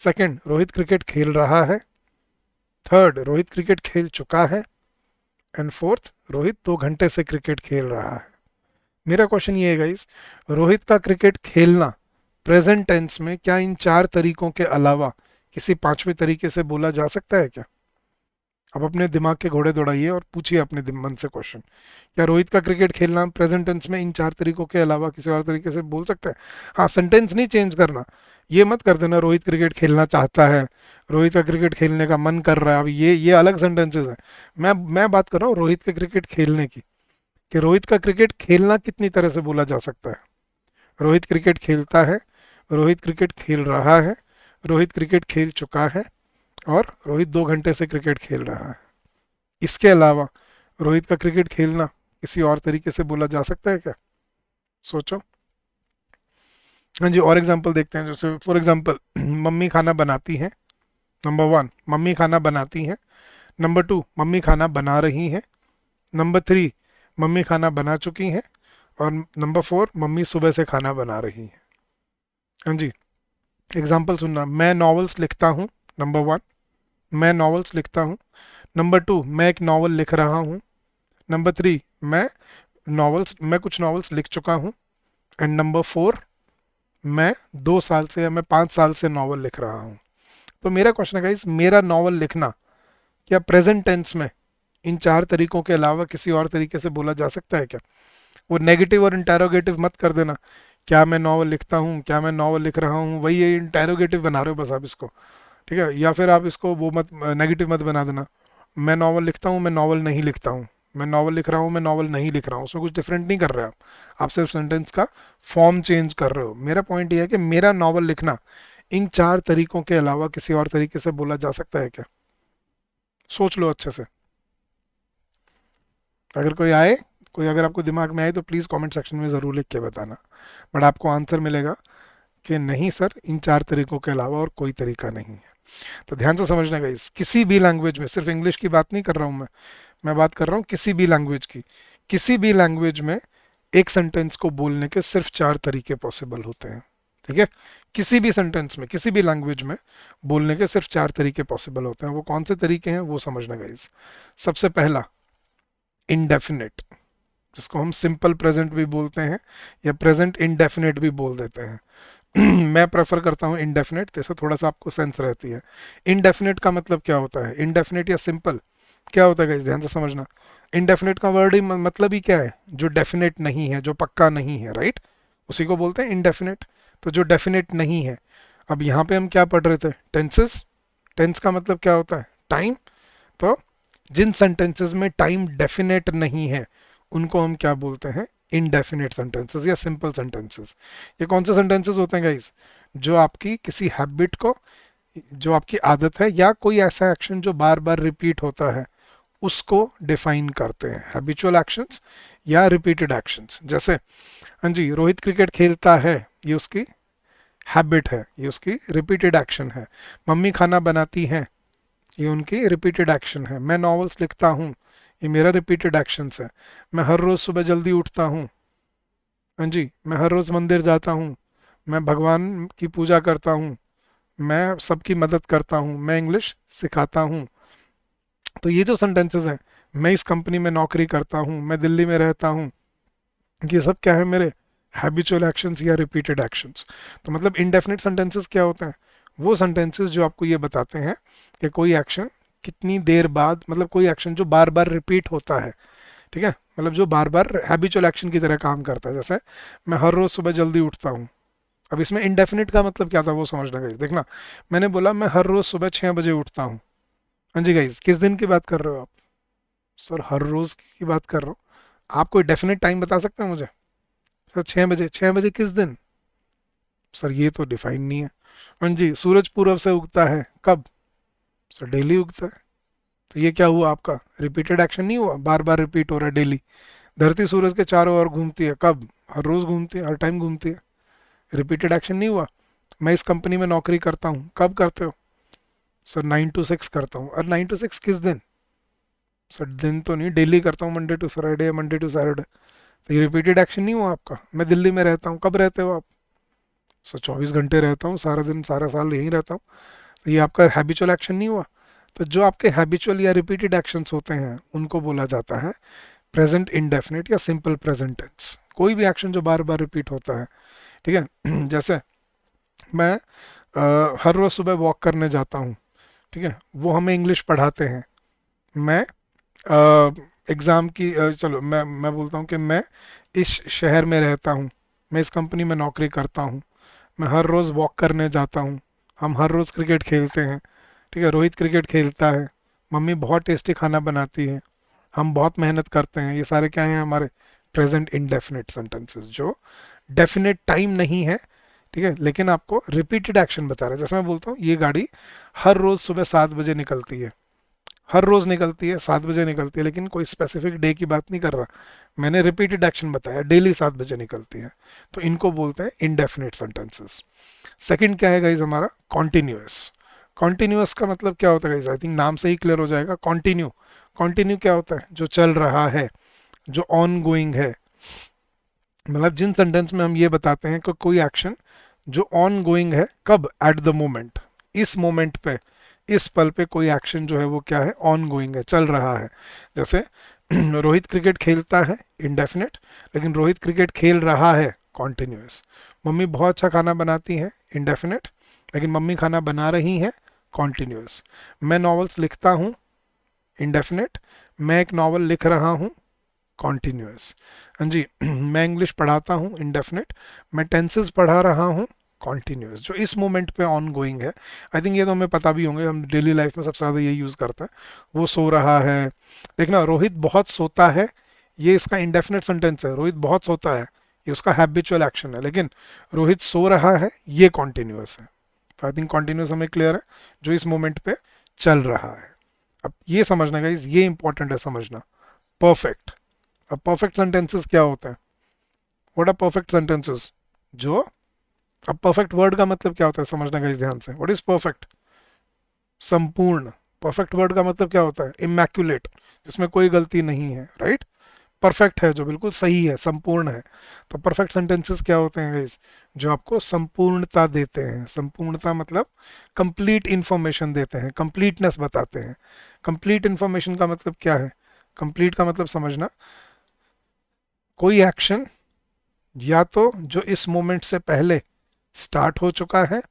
सेकंड, रोहित क्रिकेट खेल रहा है। थर्ड, रोहित क्रिकेट खेल चुका है। एंड फोर्थ, रोहित 2 घंटे से क्रिकेट खेल रहा है। मेरा क्वेश्चन ये है गाइस, रोहित का क्रिकेट खेलना प्रेजेंट टेंस में क्या इन 4 तरीकों के अलावा किसी 5वें तरीके से बोला जा सकता है क्या? अब अपने दिमाग के घोड़े दौड़ाइए और पूछिए अपने मन से क्वेश्चन, क्या रोहित का क्रिकेट खेलना प्रेजेंट टेंस में इन 4 तरीकों के अलावा किसी और तरीके से बोल सकते हैं? हाँ, सेंटेंस नहीं चेंज करना। ये मत कर देना रोहित क्रिकेट खेलना चाहता है, रोहित का क्रिकेट खेलने का मन कर रहा है। अब ये अलग सेंटेंसेस हैं। मैं बात कर रहा हूँ रोहित के क्रिकेट खेलने की, कि रोहित का क्रिकेट खेलना कितनी तरह से बोला जा सकता है। रोहित क्रिकेट खेलता है, रोहित क्रिकेट खेल रहा है, रोहित क्रिकेट खेल चुका है, और रोहित 2 घंटे से क्रिकेट खेल रहा है। इसके अलावा रोहित का क्रिकेट खेलना किसी और तरीके से बोला जा सकता है क्या? सोचो। हाँ जी, और एग्जांपल देखते हैं। जैसे फॉर एग्जांपल मम्मी खाना बनाती है। नंबर 1, मम्मी खाना बनाती है। नंबर 2, मम्मी खाना बना रही है। नंबर 3, मम्मी खाना बना चुकी हैं। और नंबर 4, मम्मी सुबह से खाना बना रही है। हाँ जी, एग्जाम्पल सुनना। मैं नॉवेल्स लिखता हूँ। नंबर 1, मैं नॉवेल्स लिखता हूँ। नंबर 2, मैं एक नॉवल लिख रहा हूँ। नंबर 3, मैं कुछ नॉवेल्स लिख चुका हूँ। एंड नंबर 4, मैं 2 साल से या मैं 5 साल से नॉवल लिख रहा हूँ। तो मेरा क्वेश्चन है गाइस, मेरा नॉवल लिखना क्या प्रेजेंट टेंस में इन 4 तरीकों के अलावा किसी और तरीके से बोला जा सकता है क्या? वो नेगेटिव और इंटेरोगेटिव मत कर देना। क्या मैं नॉवल लिखता हूँ, क्या मैं नॉवल लिख रहा हूँ, वही ये इंटेरोगेटिव बना रहे हो बस आप इसको। ठीक है, या फिर आप इसको वो मत, नेगेटिव मत बना देना। मैं नॉवल लिखता हूँ, मैं नॉवल नहीं लिखता हूँ। मैं नॉवल लिख रहा हूँ, मैं नॉवल नहीं लिख रहा हूँ। उसमें कुछ डिफरेंट नहीं कर रहे आप सिर्फ सेंटेंस का फॉर्म चेंज कर रहे हो। मेरा पॉइंट ये है कि मेरा नॉवल लिखना इन 4 तरीकों के अलावा किसी और तरीके से बोला जा सकता है क्या? सोच लो अच्छे से। अगर कोई आए, कोई अगर आपको दिमाग में आए तो प्लीज़ कमेंट सेक्शन में ज़रूर लिख के बताना। बट आपको आंसर मिलेगा कि नहीं सर, इन 4 तरीकों के अलावा और कोई तरीका नहीं है। तो ध्यान से समझना गाइस, किसी भी लैंग्वेज में, सिर्फ इंग्लिश की बात नहीं कर रहा हूँ मैं बात कर रहा हूँ किसी भी लैंग्वेज की। किसी भी लैंग्वेज में एक सेंटेंस को बोलने के सिर्फ 4 तरीके पॉसिबल होते हैं। ठीक है, किसी भी सेंटेंस में, किसी भी लैंग्वेज में बोलने के सिर्फ 4 तरीके पॉसिबल होते हैं। वो कौन से तरीके हैं वो समझना गाइस। सबसे पहला, इनडेफिनेट, जिसको हम सिंपल प्रेजेंट भी बोलते हैं या प्रेजेंट इनडेफिनेट भी बोल देते हैं। मैं प्रेफर करता हूँ इनडेफिनेट, जैसे थोड़ा सा आपको सेंस रहती है। इनडेफिनेट का मतलब क्या होता है, इनडेफिनेट या सिंपल क्या होता है गाइस, ध्यान से समझना। इनडेफिनेट का वर्ड ही मतलब ही क्या है, जो डेफिनेट नहीं है, जो पक्का नहीं है, राइट? उसी को बोलते हैं इनडेफिनेट। तो जो डेफिनेट नहीं है, अब यहाँ पे हम क्या पढ़ रहे थे, टेंसेस। टेंस का मतलब क्या होता है, टाइम। तो जिन सेंटेंसेस में टाइम डेफिनेट नहीं है उनको हम क्या बोलते हैं, इनडेफिनेट सेंटेंसेस या सिंपल सेंटेंसेस। ये कौन से सेंटेंसेस होते हैं गाइस, जो आपकी किसी हैबिट को, जो आपकी आदत है या कोई ऐसा एक्शन जो बार बार रिपीट होता है उसको डिफाइन करते हैं। हैबिचुअल एक्शंस या रिपीटेड एक्शंस। जैसे हाँ जी, रोहित क्रिकेट खेलता है, ये उसकी हैबिट है, ये उसकी रिपीटेड एक्शन है। मम्मी खाना बनाती हैं, ये उनकी रिपीटेड एक्शन है। मैं नॉवेल्स लिखता हूँ, ये मेरा रिपीटेड एक्शंस है। मैं हर रोज़ सुबह जल्दी उठता हूँ, हाँ जी, मैं हर रोज़ मंदिर जाता हूँ, मैं भगवान की पूजा करता हूँ, मैं सबकी मदद करता हूँ, मैं इंग्लिश सिखाता हूँ। तो ये जो सेंटेंसेस हैं, मैं इस कंपनी में नौकरी करता हूँ, मैं दिल्ली में रहता हूँ, ये सब क्या है, मेरे हैबिचुअल एक्शंस या रिपीटेड एक्शंस। तो मतलब इनडेफिनेट सेंटेंसेस क्या होते हैं, वो सेंटेंसेस जो आपको ये बताते हैं कि कोई एक्शन कितनी देर बाद, मतलब कोई एक्शन जो बार बार रिपीट होता है। ठीक है, मतलब जो बार बार हैबिचुअल एक्शन की तरह काम करता है। जैसे मैं हर रोज़ सुबह जल्दी उठता हूँ। अब इसमें इनडेफिनेट का मतलब क्या था वो समझना गाइस। देखना, मैंने बोला मैं हर रोज़ सुबह 6 बजे उठता हूँ। हाँ जी गाइस, किस दिन की बात कर रहे हो आप? सर हर रोज़ की बात कर रहा हूँ। आप कोई डेफिनेट टाइम बता सकते हैं मुझे? सर 6 बजे, 6 बजे किस दिन? सर ये तो डिफाइन नहीं है। हाँ जी, सूरज पूरब से उगता है, कब? सर डेली उगता है। तो ये क्या हुआ आपका, रिपीटेड एक्शन नहीं हुआ, बार बार रिपीट हो रहा है डेली। धरती सूरज के चारों ओर घूमती है, कब? हर रोज घूमती है, हर टाइम घूमती है। रिपीटेड एक्शन नहीं हुआ। मैं इस कंपनी में नौकरी करता हूँ, कब करते हो? सर 9 to 6 करता हूँ। और 9 to 6 किस दिन? सर दिन तो नहीं, डेली करता हूँ, मंडे टू फ्राइडे या मंडे टू सैटरडे। तो ये रिपीटेड एक्शन नहीं हुआ आपका। मैं दिल्ली में रहता हूँ, कब रहते हो आप? सर 24 घंटे रहता हूँ, सारा दिन सारा साल यहीं रहता हूँ। तो ये आपका हैबिचुअल एक्शन नहीं हुआ। तो जो आपके हैबिचुअल या रिपीटेड एक्शंस होते हैं उनको बोला जाता है प्रेजेंट इंडेफिनिट या सिंपल प्रेजेंट टेंस। कोई भी एक्शन जो बार बार रिपीट होता है। ठीक है, जैसे मैं हर रोज़ सुबह वॉक करने जाता हूँ। ठीक है, वो हमें इंग्लिश पढ़ाते हैं। मैं एग्ज़ाम की चलो मैं बोलता हूँ कि मैं इस शहर में रहता हूँ, मैं इस कंपनी में नौकरी करता हूँ, मैं हर रोज़ वॉक करने जाता हूँ, हम हर रोज़ क्रिकेट खेलते हैं। ठीक है, रोहित क्रिकेट खेलता है, मम्मी बहुत टेस्टी खाना बनाती है, हम बहुत मेहनत करते हैं। ये सारे क्या हैं, हमारे प्रेजेंट इंडेफिनिट सेंटेंसेस जो डेफिनेट टाइम नहीं है ठीक है, लेकिन आपको रिपीटेड एक्शन बता रहा है। जैसे मैं बोलता हूँ ये गाड़ी हर रोज सुबह 7 बजे निकलती है, हर रोज निकलती है, 7 बजे निकलती है, लेकिन कोई स्पेसिफिक डे की बात नहीं कर रहा, मैंने रिपीटेड एक्शन बताया, डेली 7 बजे निकलती है। तो इनको बोलते हैं इंडेफिनिट सेंटेंसेस। सेकंड क्या है गाइज हमारा, कॉन्टिन्यूअस। कॉन्टिन्यूअस का मतलब क्या होता है गाइज, आई थिंक नाम से ही क्लियर हो जाएगा। कॉन्टिन्यू, कॉन्टिन्यू क्या होता है, जो चल रहा है, जो ऑन गोइंग है। मतलब जिन सेंटेंस में हम ये बताते हैं कि कोई एक्शन जो ऑन गोइंग है, कब, एट द मोमेंट, इस मोमेंट पे, इस पल पे कोई एक्शन जो है वो क्या है, ऑन गोइंग है, चल रहा है। जैसे रोहित क्रिकेट खेलता है, इंडेफिनिट, लेकिन रोहित क्रिकेट खेल रहा है, कॉन्टिन्यूअस। मम्मी बहुत अच्छा खाना बनाती हैं, इंडेफिनिट, लेकिन मम्मी खाना बना रही हैं, कॉन्टिन्यूअस। मैं नॉवेल्स लिखता हूँ, इंडेफिनिट, मैं एक नॉवल लिख रहा हूँ, कॉन्टिन्यूअस। हाँ जी, मैं इंग्लिश पढ़ाता हूँ, इंडेफिनिट, मैं टेंसेस पढ़ा रहा हूँ, कॉन्टिन्यूअस, जो इस मोमेंट पे ऑन गोइंग है। आई थिंक ये तो हमें पता भी होंगे, हम डेली लाइफ में सबसे ज़्यादा ये यूज़ करते हैं। वो सो रहा है, देखना रोहित बहुत सोता है, ये इसका इंडेफिनिट सेंटेंस है, रोहित बहुत सोता है, ये उसका हैबिचुअल एक्शन है, लेकिन रोहित सो रहा है ये कॉन्टिन्यूअस है। तो आई थिंक कॉन्टिन्यूअस हमें क्लियर है, जो इस मोमेंट पे चल रहा है। अब ये समझना गाइस, ये इंपॉर्टेंट है समझना, परफेक्ट। अब परफेक्ट सेंटेंसेस क्या होते हैं, व्हाट आर परफेक्ट सेंटेंसेस, जो, अब परफेक्ट वर्ड का मतलब क्या होता है समझना गाइस ध्यान से, व्हाट इज परफेक्ट, संपूर्ण। परफेक्ट वर्ड का मतलब क्या होता है, इमैक्युलेट, जिसमें कोई गलती नहीं है, राइट। परफेक्ट है जो बिल्कुल सही है, संपूर्ण है। तो परफेक्ट सेंटेंसेस क्या होते हैं गाइस, जो आपको संपूर्णता देते हैं। संपूर्णता मतलब कंप्लीट इंफॉर्मेशन देते हैं, कंप्लीटनेस बताते हैं। कंप्लीट इंफॉर्मेशन का मतलब क्या है, कंप्लीट का मतलब समझना, कोई एक्शन या तो जो इस मोमेंट से पहले स्टार्ट हो चुका है,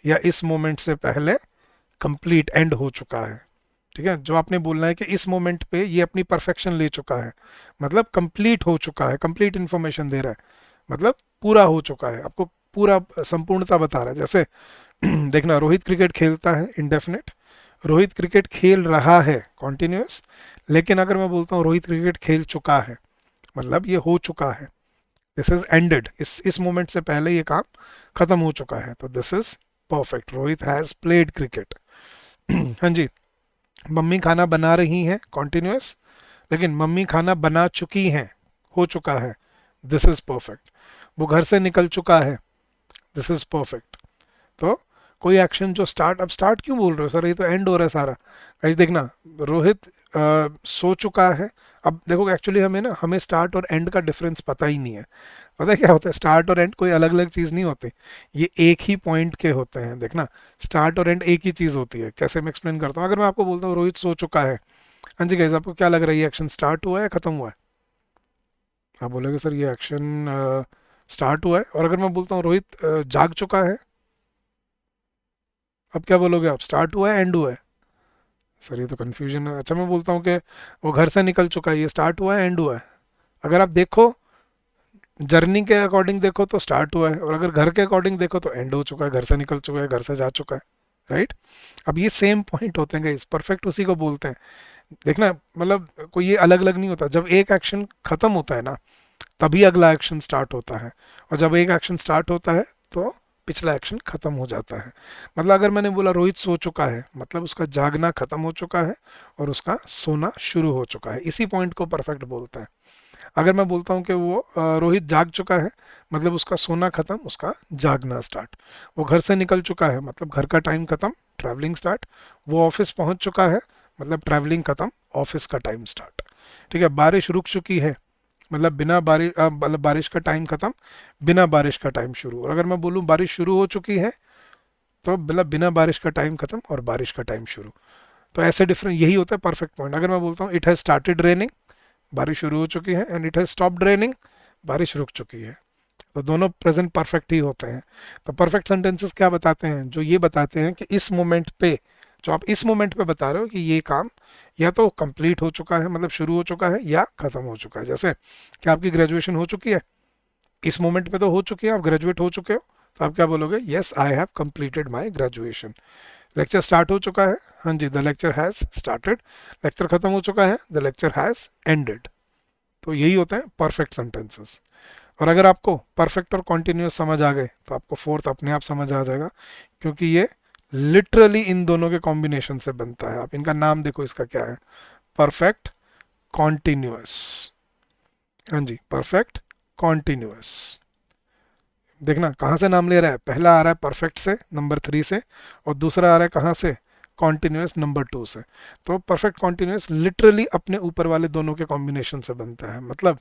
या इस मोमेंट से पहले कंप्लीट एंड हो चुका है। ठीक है, जो आपने बोलना है कि इस मोमेंट पे ये अपनी परफेक्शन ले चुका है, मतलब कंप्लीट हो चुका है, कंप्लीट इन्फॉर्मेशन दे रहा है, मतलब पूरा हो चुका है, आपको पूरा संपूर्णता बता रहा है। जैसे देखना, रोहित क्रिकेट खेलता है, इंडेफिनिट, रोहित क्रिकेट खेल रहा है, कॉन्टिन्यूअस, लेकिन अगर मैं बोलता हूँ रोहित क्रिकेट खेल चुका है, मतलब ये हो चुका है, दिस इज एंडेड, इस मोमेंट से पहले ये काम खत्म हो चुका है, तो this is perfect, Rohit has played cricket. हाँ जी, मम्मी खाना बना रही हैं, कॉन्टिन्यूअस, लेकिन मम्मी खाना बना चुकी हैं, हो चुका है, दिस इज परफेक्ट। वो घर से निकल चुका है, दिस इज परफेक्ट। तो कोई एक्शन जो स्टार्ट, अब स्टार्ट क्यों बोल रहे हो सर, ये तो एंड हो रहा है सारा। गाइस देखना, रोहित सो चुका है। अब देखो एक्चुअली हमें ना, हमें स्टार्ट और एंड का डिफरेंस पता ही नहीं है। पता है क्या होता है, स्टार्ट और एंड कोई अलग अलग चीज़ नहीं होती, ये एक ही पॉइंट के होते हैं। देखना, स्टार्ट और एंड एक ही चीज़ होती है। कैसे मैं एक्सप्लेन करता हूँ, अगर मैं आपको बोलता हूँ रोहित सो चुका है, हाँ जी गाइस, आपको क्या लग रहा है, ये एक्शन स्टार्ट हुआ है खत्म हुआ है, आप बोलोगे सर ये एक्शन स्टार्ट हुआ है। और अगर मैं बोलता हूँ रोहित जाग चुका है, अब क्या बोलोगे आप, स्टार्ट हुआ है एंड हुआ है। सर ये तो कन्फ्यूजन है। अच्छा मैं बोलता हूँ कि वो घर से निकल चुका है, ये स्टार्ट हुआ है एंड हुआ है। अगर आप देखो जर्नी के अकॉर्डिंग देखो तो स्टार्ट हुआ है, और अगर घर के अकॉर्डिंग देखो तो एंड हो चुका है, घर से निकल चुका है, घर से जा चुका है, राइट। अब ये सेम पॉइंट होते हैं, इस परफेक्ट उसी को बोलते हैं। देखना, मतलब कोई ये अलग अलग नहीं होता, जब एक एक्शन खत्म होता है ना, तभी अगला एक्शन स्टार्ट होता है, और जब एक एक्शन स्टार्ट होता है तो पिछला एक्शन खत्म हो जाता है। मतलब अगर मैंने बोला रोहित सो चुका है, मतलब उसका जागना खत्म हो चुका है और उसका सोना शुरू हो चुका है, इसी पॉइंट को परफेक्ट बोलते हैं। अगर मैं बोलता हूँ कि वो रोहित जाग चुका है, मतलब उसका सोना खत्म, उसका जागना स्टार्ट। वो घर से निकल चुका है, मतलब घर का टाइम खत्म, ट्रैवलिंग स्टार्ट। वो ऑफिस पहुंच चुका है, मतलब ट्रैवलिंग खत्म, ऑफिस का टाइम स्टार्ट। ठीक है, बारिश रुक चुकी है, मतलब बिना बारिश, मतलब बारिश का टाइम खत्म, बिना बारिश का टाइम शुरू। और अगर मैं बोलूँ बारिश शुरू हो चुकी है, तो मतलब बिना बारिश का टाइम खत्म और बारिश का टाइम शुरू। तो ऐसे डिफरेंट, यही होता है परफेक्ट पॉइंट। अगर मैं बोलता हूँ इट हैज स्टार्टेड रेनिंग, बारिश शुरू हो चुकी है, and it has stopped raining, बारिश रुक चुकी है, तो दोनों प्रेजेंट परफेक्ट ही होते हैं। तो परफेक्ट सेंटेंसेस क्या बताते हैं, जो ये बताते हैं कि इस मोमेंट पे, जो आप इस मोमेंट पे बता रहे हो कि ये काम या तो कंप्लीट हो चुका है, मतलब शुरू हो चुका है, या खत्म हो चुका है। जैसे कि आपकी ग्रेजुएशन हो चुकी है, इस मोमेंट पे तो हो चुकी है, आप ग्रेजुएट हो चुके हो, तो आप क्या बोलोगे, yes I have completed my graduation. Lecture start हो चुका है, हाँ जी the lecture has started. Lecture खत्म हो चुका है, द लेक्चर हैज़ एंडेड। तो यही होते हैं परफेक्ट सेंटेंसेस। और अगर आपको परफेक्ट और कॉन्टिन्यूस समझ आ गए तो आपको फोर्थ अपने आप समझ आ जाएगा, क्योंकि ये लिटरली इन दोनों के कॉम्बिनेशन से बनता है। आप इनका नाम देखो, इसका क्या है, परफेक्ट कॉन्टिन्यूस। हाँ जी, परफेक्ट कॉन्टिन्यूस। देखना कहाँ से नाम ले रहा है, पहला आ रहा है परफेक्ट से नंबर 3 से, और दूसरा आ रहा है कहाँ से, कॉन्टिन्यूस नंबर 2 से। तो परफेक्ट कॉन्टिन्यूस लिटरली अपने ऊपर वाले दोनों के कॉम्बिनेशन से बनता है। मतलब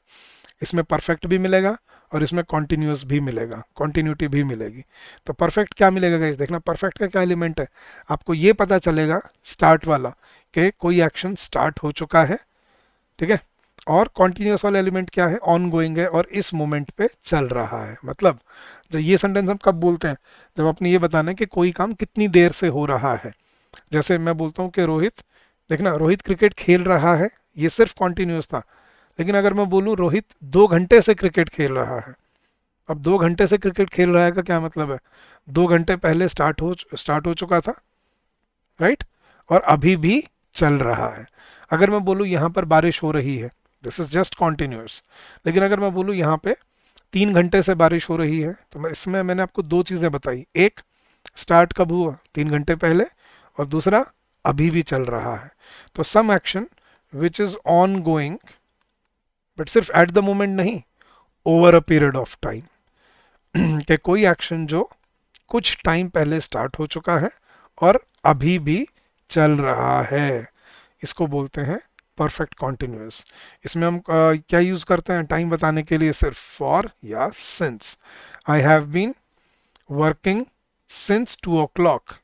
इसमें परफेक्ट भी मिलेगा और इसमें कॉन्टिन्यूस भी मिलेगा, कॉन्टिन्यूटी भी मिलेगी। तो परफेक्ट क्या मिलेगा गाइस, देखना परफेक्ट का क्या एलिमेंट है, आपको ये पता चलेगा स्टार्ट वाला, कि कोई एक्शन स्टार्ट हो चुका है, ठीक है। और कॉन्टिन्यूस वाला एलिमेंट क्या है, ऑन गोइंग है और इस मोमेंट पे चल रहा है। मतलब जो ये सेंटेंस हम कब बोलते हैं, जब अपने ये बताना है कि कोई काम कितनी देर से हो रहा है। जैसे मैं बोलता हूँ कि रोहित, देखना रोहित क्रिकेट खेल रहा है, ये सिर्फ कॉन्टिन्यूस था। लेकिन अगर मैं बोलूँ रोहित 2 घंटे से क्रिकेट खेल रहा है, अब 2 घंटे से क्रिकेट खेल रहा है का क्या मतलब है, 2 घंटे पहले स्टार्ट हो चुका था, राइट, और अभी भी चल रहा है। अगर मैं बोलूँ यहाँ पर बारिश हो रही है, दिस इज जस्ट कॉन्टिन्यूस। लेकिन अगर मैं बोलूँ यहाँ पे 3 घंटे से बारिश हो रही है, तो मैं इसमें मैंने आपको दो चीज़ें बताई, एक स्टार्ट कब हुआ, 3 घंटे पहले, और दूसरा अभी भी चल रहा है। तो some action which is ongoing, but सिर्फ एट द मोमेंट नहीं, over a period of time, कि कोई एक्शन जो कुछ टाइम पहले स्टार्ट हो चुका है और अभी भी चल रहा है, इसको बोलते हैं परफेक्ट कॉन्टिन्यूस। इसमें हम क्या यूज करते हैं टाइम बताने के लिए, सिर्फ फॉर या since. I have been working since 2 o'clock,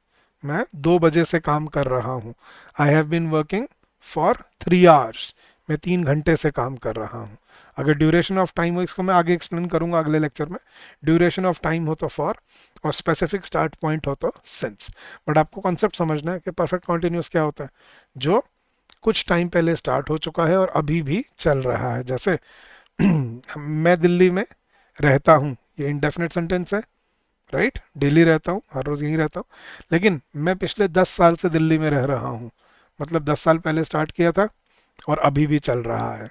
मैं 2 बजे से काम कर रहा हूँ। I have been working for 3 hours, मैं 3 घंटे से काम कर रहा हूँ। अगर ड्यूरेशन ऑफ टाइम हो, इसको मैं आगे एक्सप्लेन करूंगा अगले लेक्चर में, ड्यूरेशन ऑफ टाइम हो तो फॉर, और स्पेसिफिक स्टार्ट पॉइंट हो तो सिंस। बट आपको कॉन्सेप्ट समझना है कि परफेक्ट कॉन्टिन्यूस क्या होता है, जो कुछ टाइम पहले स्टार्ट हो चुका है और अभी भी चल रहा है। जैसे मैं दिल्ली में रहता हूँ, ये इंडेफिनेट सेंटेंस है, राइट, डेली रहता हूँ, हर रोज यहीं रहता हूँ। लेकिन मैं पिछले 10 साल से दिल्ली में रह रहा हूँ, मतलब 10 साल पहले स्टार्ट किया था और अभी भी चल रहा है।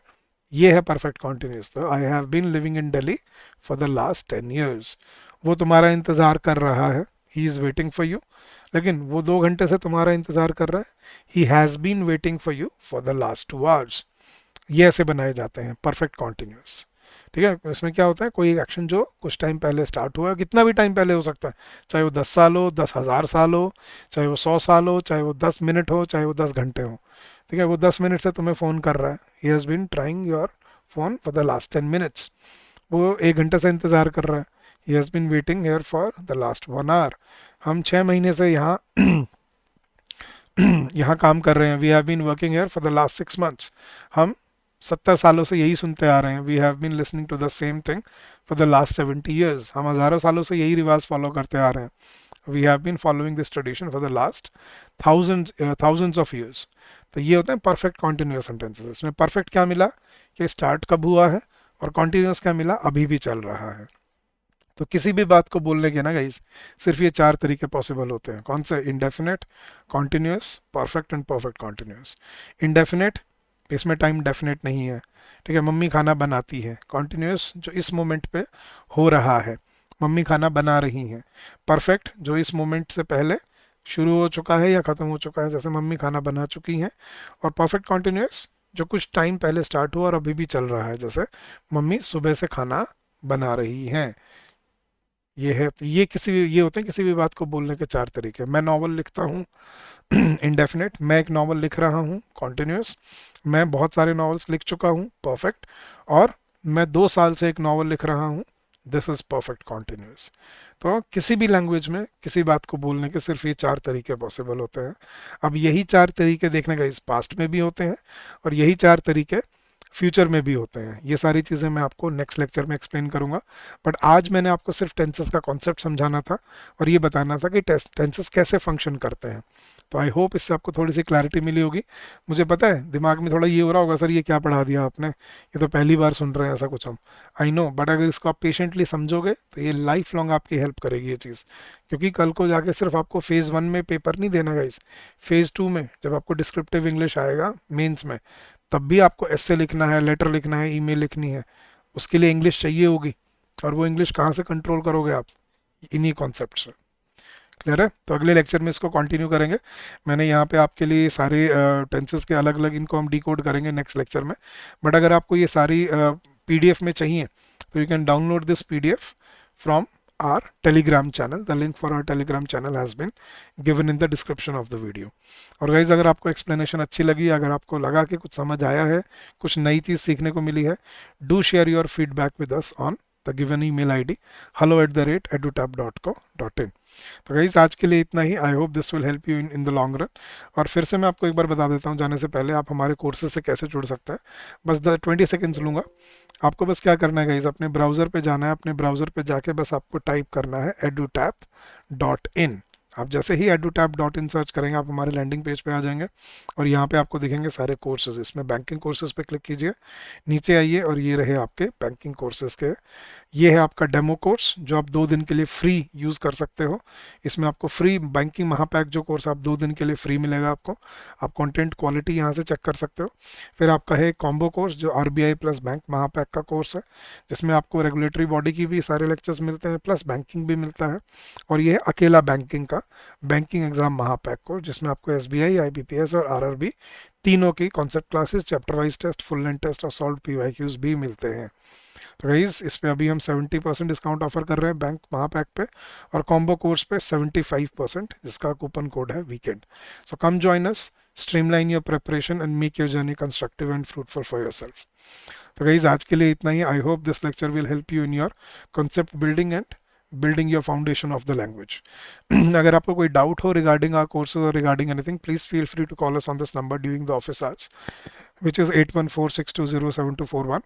ये है परफेक्ट कॉन्टिन्यूस। तो I have been living in Delhi for the last 10 years, वो तुम्हारा इंतजार कर रहा है, he is waiting for you. लेकिन वो 2 घंटे से तुम्हारा इंतजार कर रहा है, he has been waiting for you for the last 2 hours। ये ऐसे बनाए जाते हैं परफेक्ट कॉन्टिन्यूस, ठीक है। इसमें क्या होता है, कोई एक्शन जो कुछ टाइम पहले स्टार्ट हुआ, कितना भी टाइम पहले हो सकता है, चाहे वो 10 साल हो, 10,000 साल हो, चाहे वो 100 साल हो, चाहे वो 10 मिनट हो, चाहे वो 10 घंटे हो, ठीक है। वो 10 मिनट से तुम्हें फ़ोन कर रहा है, he has been trying your phone for the last 10 minutes। वो 1 घंटे से इंतज़ार कर रहा है, he has been waiting here for the last 1 hour। हम 6 महीने से यहाँ यहाँ काम कर रहे हैं, we have been working here for the last 6 months। हम 70 सालों से यही सुनते आ रहे हैं, we have been listening to the same thing for the last 70 years। हम हज़ारों सालों से यही रिवाज फॉलो करते आ रहे हैं, we have been following this tradition for the last thousands of years. तो ये होते हैं परफेक्ट कॉन्टिन्यूस सेंटेंसेस। इसमें परफेक्ट क्या मिला, कि स्टार्ट कब हुआ है, और कॉन्टिन्यूस क्या मिला, अभी भी चल रहा है। तो किसी भी बात को बोलने के ना गाइस, सिर्फ ये 4 तरीके पॉसिबल होते हैं। कौन से, indefinite, continuous, perfect and perfect continuous. Indefinite, इसमें टाइम डेफिनेट नहीं है, ठीक है। मम्मी खाना बनाती है, कॉन्टिन्यूस जो इस मोमेंट पे हो रहा है, मम्मी खाना बना रही हैं। परफेक्ट जो इस मोमेंट से पहले शुरू हो चुका है या ख़त्म हो चुका है, जैसे मम्मी खाना बना चुकी हैं। और परफेक्ट कॉन्टिन्यूस जो कुछ टाइम पहले स्टार्ट हुआ और अभी भी चल रहा है, जैसे मम्मी सुबह से खाना बना रही हैं। ये है, तो ये किसी भी, ये होते हैं किसी भी बात को बोलने के 4 तरीके। मैं नॉवल लिखता हूँ, इंडेफिनेट। मैं एक नॉवल लिख रहा हूँ, कॉन्टिन्यूस। मैं बहुत सारे नॉवेल्स लिख चुका हूँ, परफेक्ट। और मैं 2 साल से एक नॉवल लिख रहा हूँ, दिस इज परफेक्ट कॉन्टिन्यूस। तो किसी भी लैंग्वेज में किसी बात को बोलने के सिर्फ ये 4 तरीके पॉसिबल होते हैं। अब यही 4 तरीके देखने का इस पास्ट में भी होते हैं, और यही 4 तरीके फ्यूचर में भी होते हैं। ये सारी चीज़ें मैं आपको नेक्स्ट लेक्चर में एक्सप्लेन करूंगा। बट आज मैंने आपको सिर्फ टेंसेस का कॉन्सेप्ट समझाना था और ये बताना था कि टेंसेस कैसे फंक्शन करते हैं। तो आई होप इससे आपको थोड़ी सी क्लैरिटी मिली होगी। मुझे पता है दिमाग में थोड़ा ये हो रहा होगा, सर ये क्या पढ़ा दिया आपने, ये तो पहली बार सुन रहे हैं ऐसा कुछ हम, आई नो। बट अगर इसको आप पेशेंटली समझोगे तो ये लाइफ लॉन्ग आपकी हेल्प करेगी ये चीज़। क्योंकि कल को जाके सिर्फ आपको फेज़ 1 में पेपर नहीं देना गाइस, फेज़ 2 में जब आपको डिस्क्रिप्टिव इंग्लिश आएगा मेंस में, तब भी आपको एस्से लिखना है, लेटर लिखना है, ईमेल लिखनी है, उसके लिए इंग्लिश चाहिए होगी। और वो इंग्लिश कहाँ से कंट्रोल करोगे आप? इन्हीं कॉन्सेप्ट से। क्लियर है? तो अगले लेक्चर में इसको कंटिन्यू करेंगे। मैंने यहाँ पे आपके लिए सारे टेंसेस के अलग अलग, इनको हम डिकोड करेंगे नेक्स्ट लेक्चर में। बट अगर आपको ये सारी पीडीएफ में चाहिए तो you can download this PDF from our telegram channel. The link for our telegram channel has been given in the description of the video. और गाइज अगर आपको एक्सप्लेनेशन अच्छी लगी, अगर आपको लगा कि कुछ समझ आया है, कुछ नई चीज़ सीखने को मिली है, do share your feedback with us on the given email ID hello@edutap.co.in। तो गाइज आज के लिए इतना ही। I hope this will help you in the long run. और फिर से मैं आपको एक बार बता देता हूँ जाने से पहले आप हमारे कोर्सेज से कैसे जुड़ सकते हैं। बस 20 सेकेंड्स लूँगा। आपको बस क्या करना है गाइज, अपने ब्राउज़र पे जाना है। अपने ब्राउज़र पे जाके बस आपको टाइप करना है edutap.in। आप जैसे ही edutap.in सर्च करेंगे आप हमारे लैंडिंग पेज पे आ जाएंगे और यहाँ पे आपको दिखेंगे सारे कोर्सेज। इसमें बैंकिंग कोर्सेज पे क्लिक कीजिए, नीचे आइए और ये रहे आपके बैंकिंग कोर्सेज के। ये है आपका डेमो कोर्स जो आप 2 दिन के लिए फ्री यूज़ कर सकते हो। इसमें आपको फ्री बैंकिंग महापैक जो कोर्स आप 2 दिन के लिए फ्री मिलेगा आपको। आप कंटेंट क्वालिटी यहाँ से चेक कर सकते हो। फिर आपका है कॉम्बो कोर्स जो आरबीआई प्लस बैंक महापैक का कोर्स है, जिसमें आपको रेगुलेटरी बॉडी की भी सारे लेक्चर्स मिलते हैं प्लस बैंकिंग भी मिलता है। और ये है अकेला बैंकिंग का बैंकिंग एग्जाम महापैक कोर्स, जिसमें आपको एसबीआई, आईबीपीएस और आरआरबी तीनों की concept classes, chapter wise test, full length test और सॉल्व पीवाईक्यूज भी मिलते हैं। तो गाइज इस पे अभी हम 70% डिस्काउंट ऑफर कर रहे हैं बैंक महापैक पे, और कॉम्बो कोर्स पे 75%, जिसका कूपन कोड है weekend. So come join us, streamline your preparation and make your journey constructive and fruitful for yourself. तो गाइज आज के लिए इतना ही। I hope this lecture will help you in your concept building and building your foundation of the language. अगर आपको कोई डाउट हो regarding our courses or regarding anything, please feel free to call us on this number during the office hours, which is 8146207241,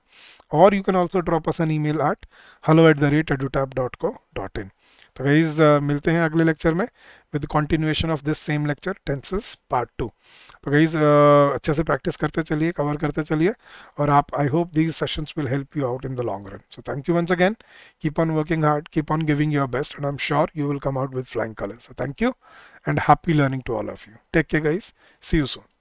or you can also drop us an email at hello@edutap.co.in. तो गाइज मिलते हैं अगले लेक्चर में with continuation of this same lecture, tenses part 2। तो गाइज अच्छे से प्रैक्टिस करते चलिए, कवर करते चलिए, और आप I hope these sessions will help you out in the long run. So thank you once again, keep on working hard, keep on giving your best, and I am sure you will come out with flying colors. So thank you and happy learning to all of you. Take care guys, see you soon.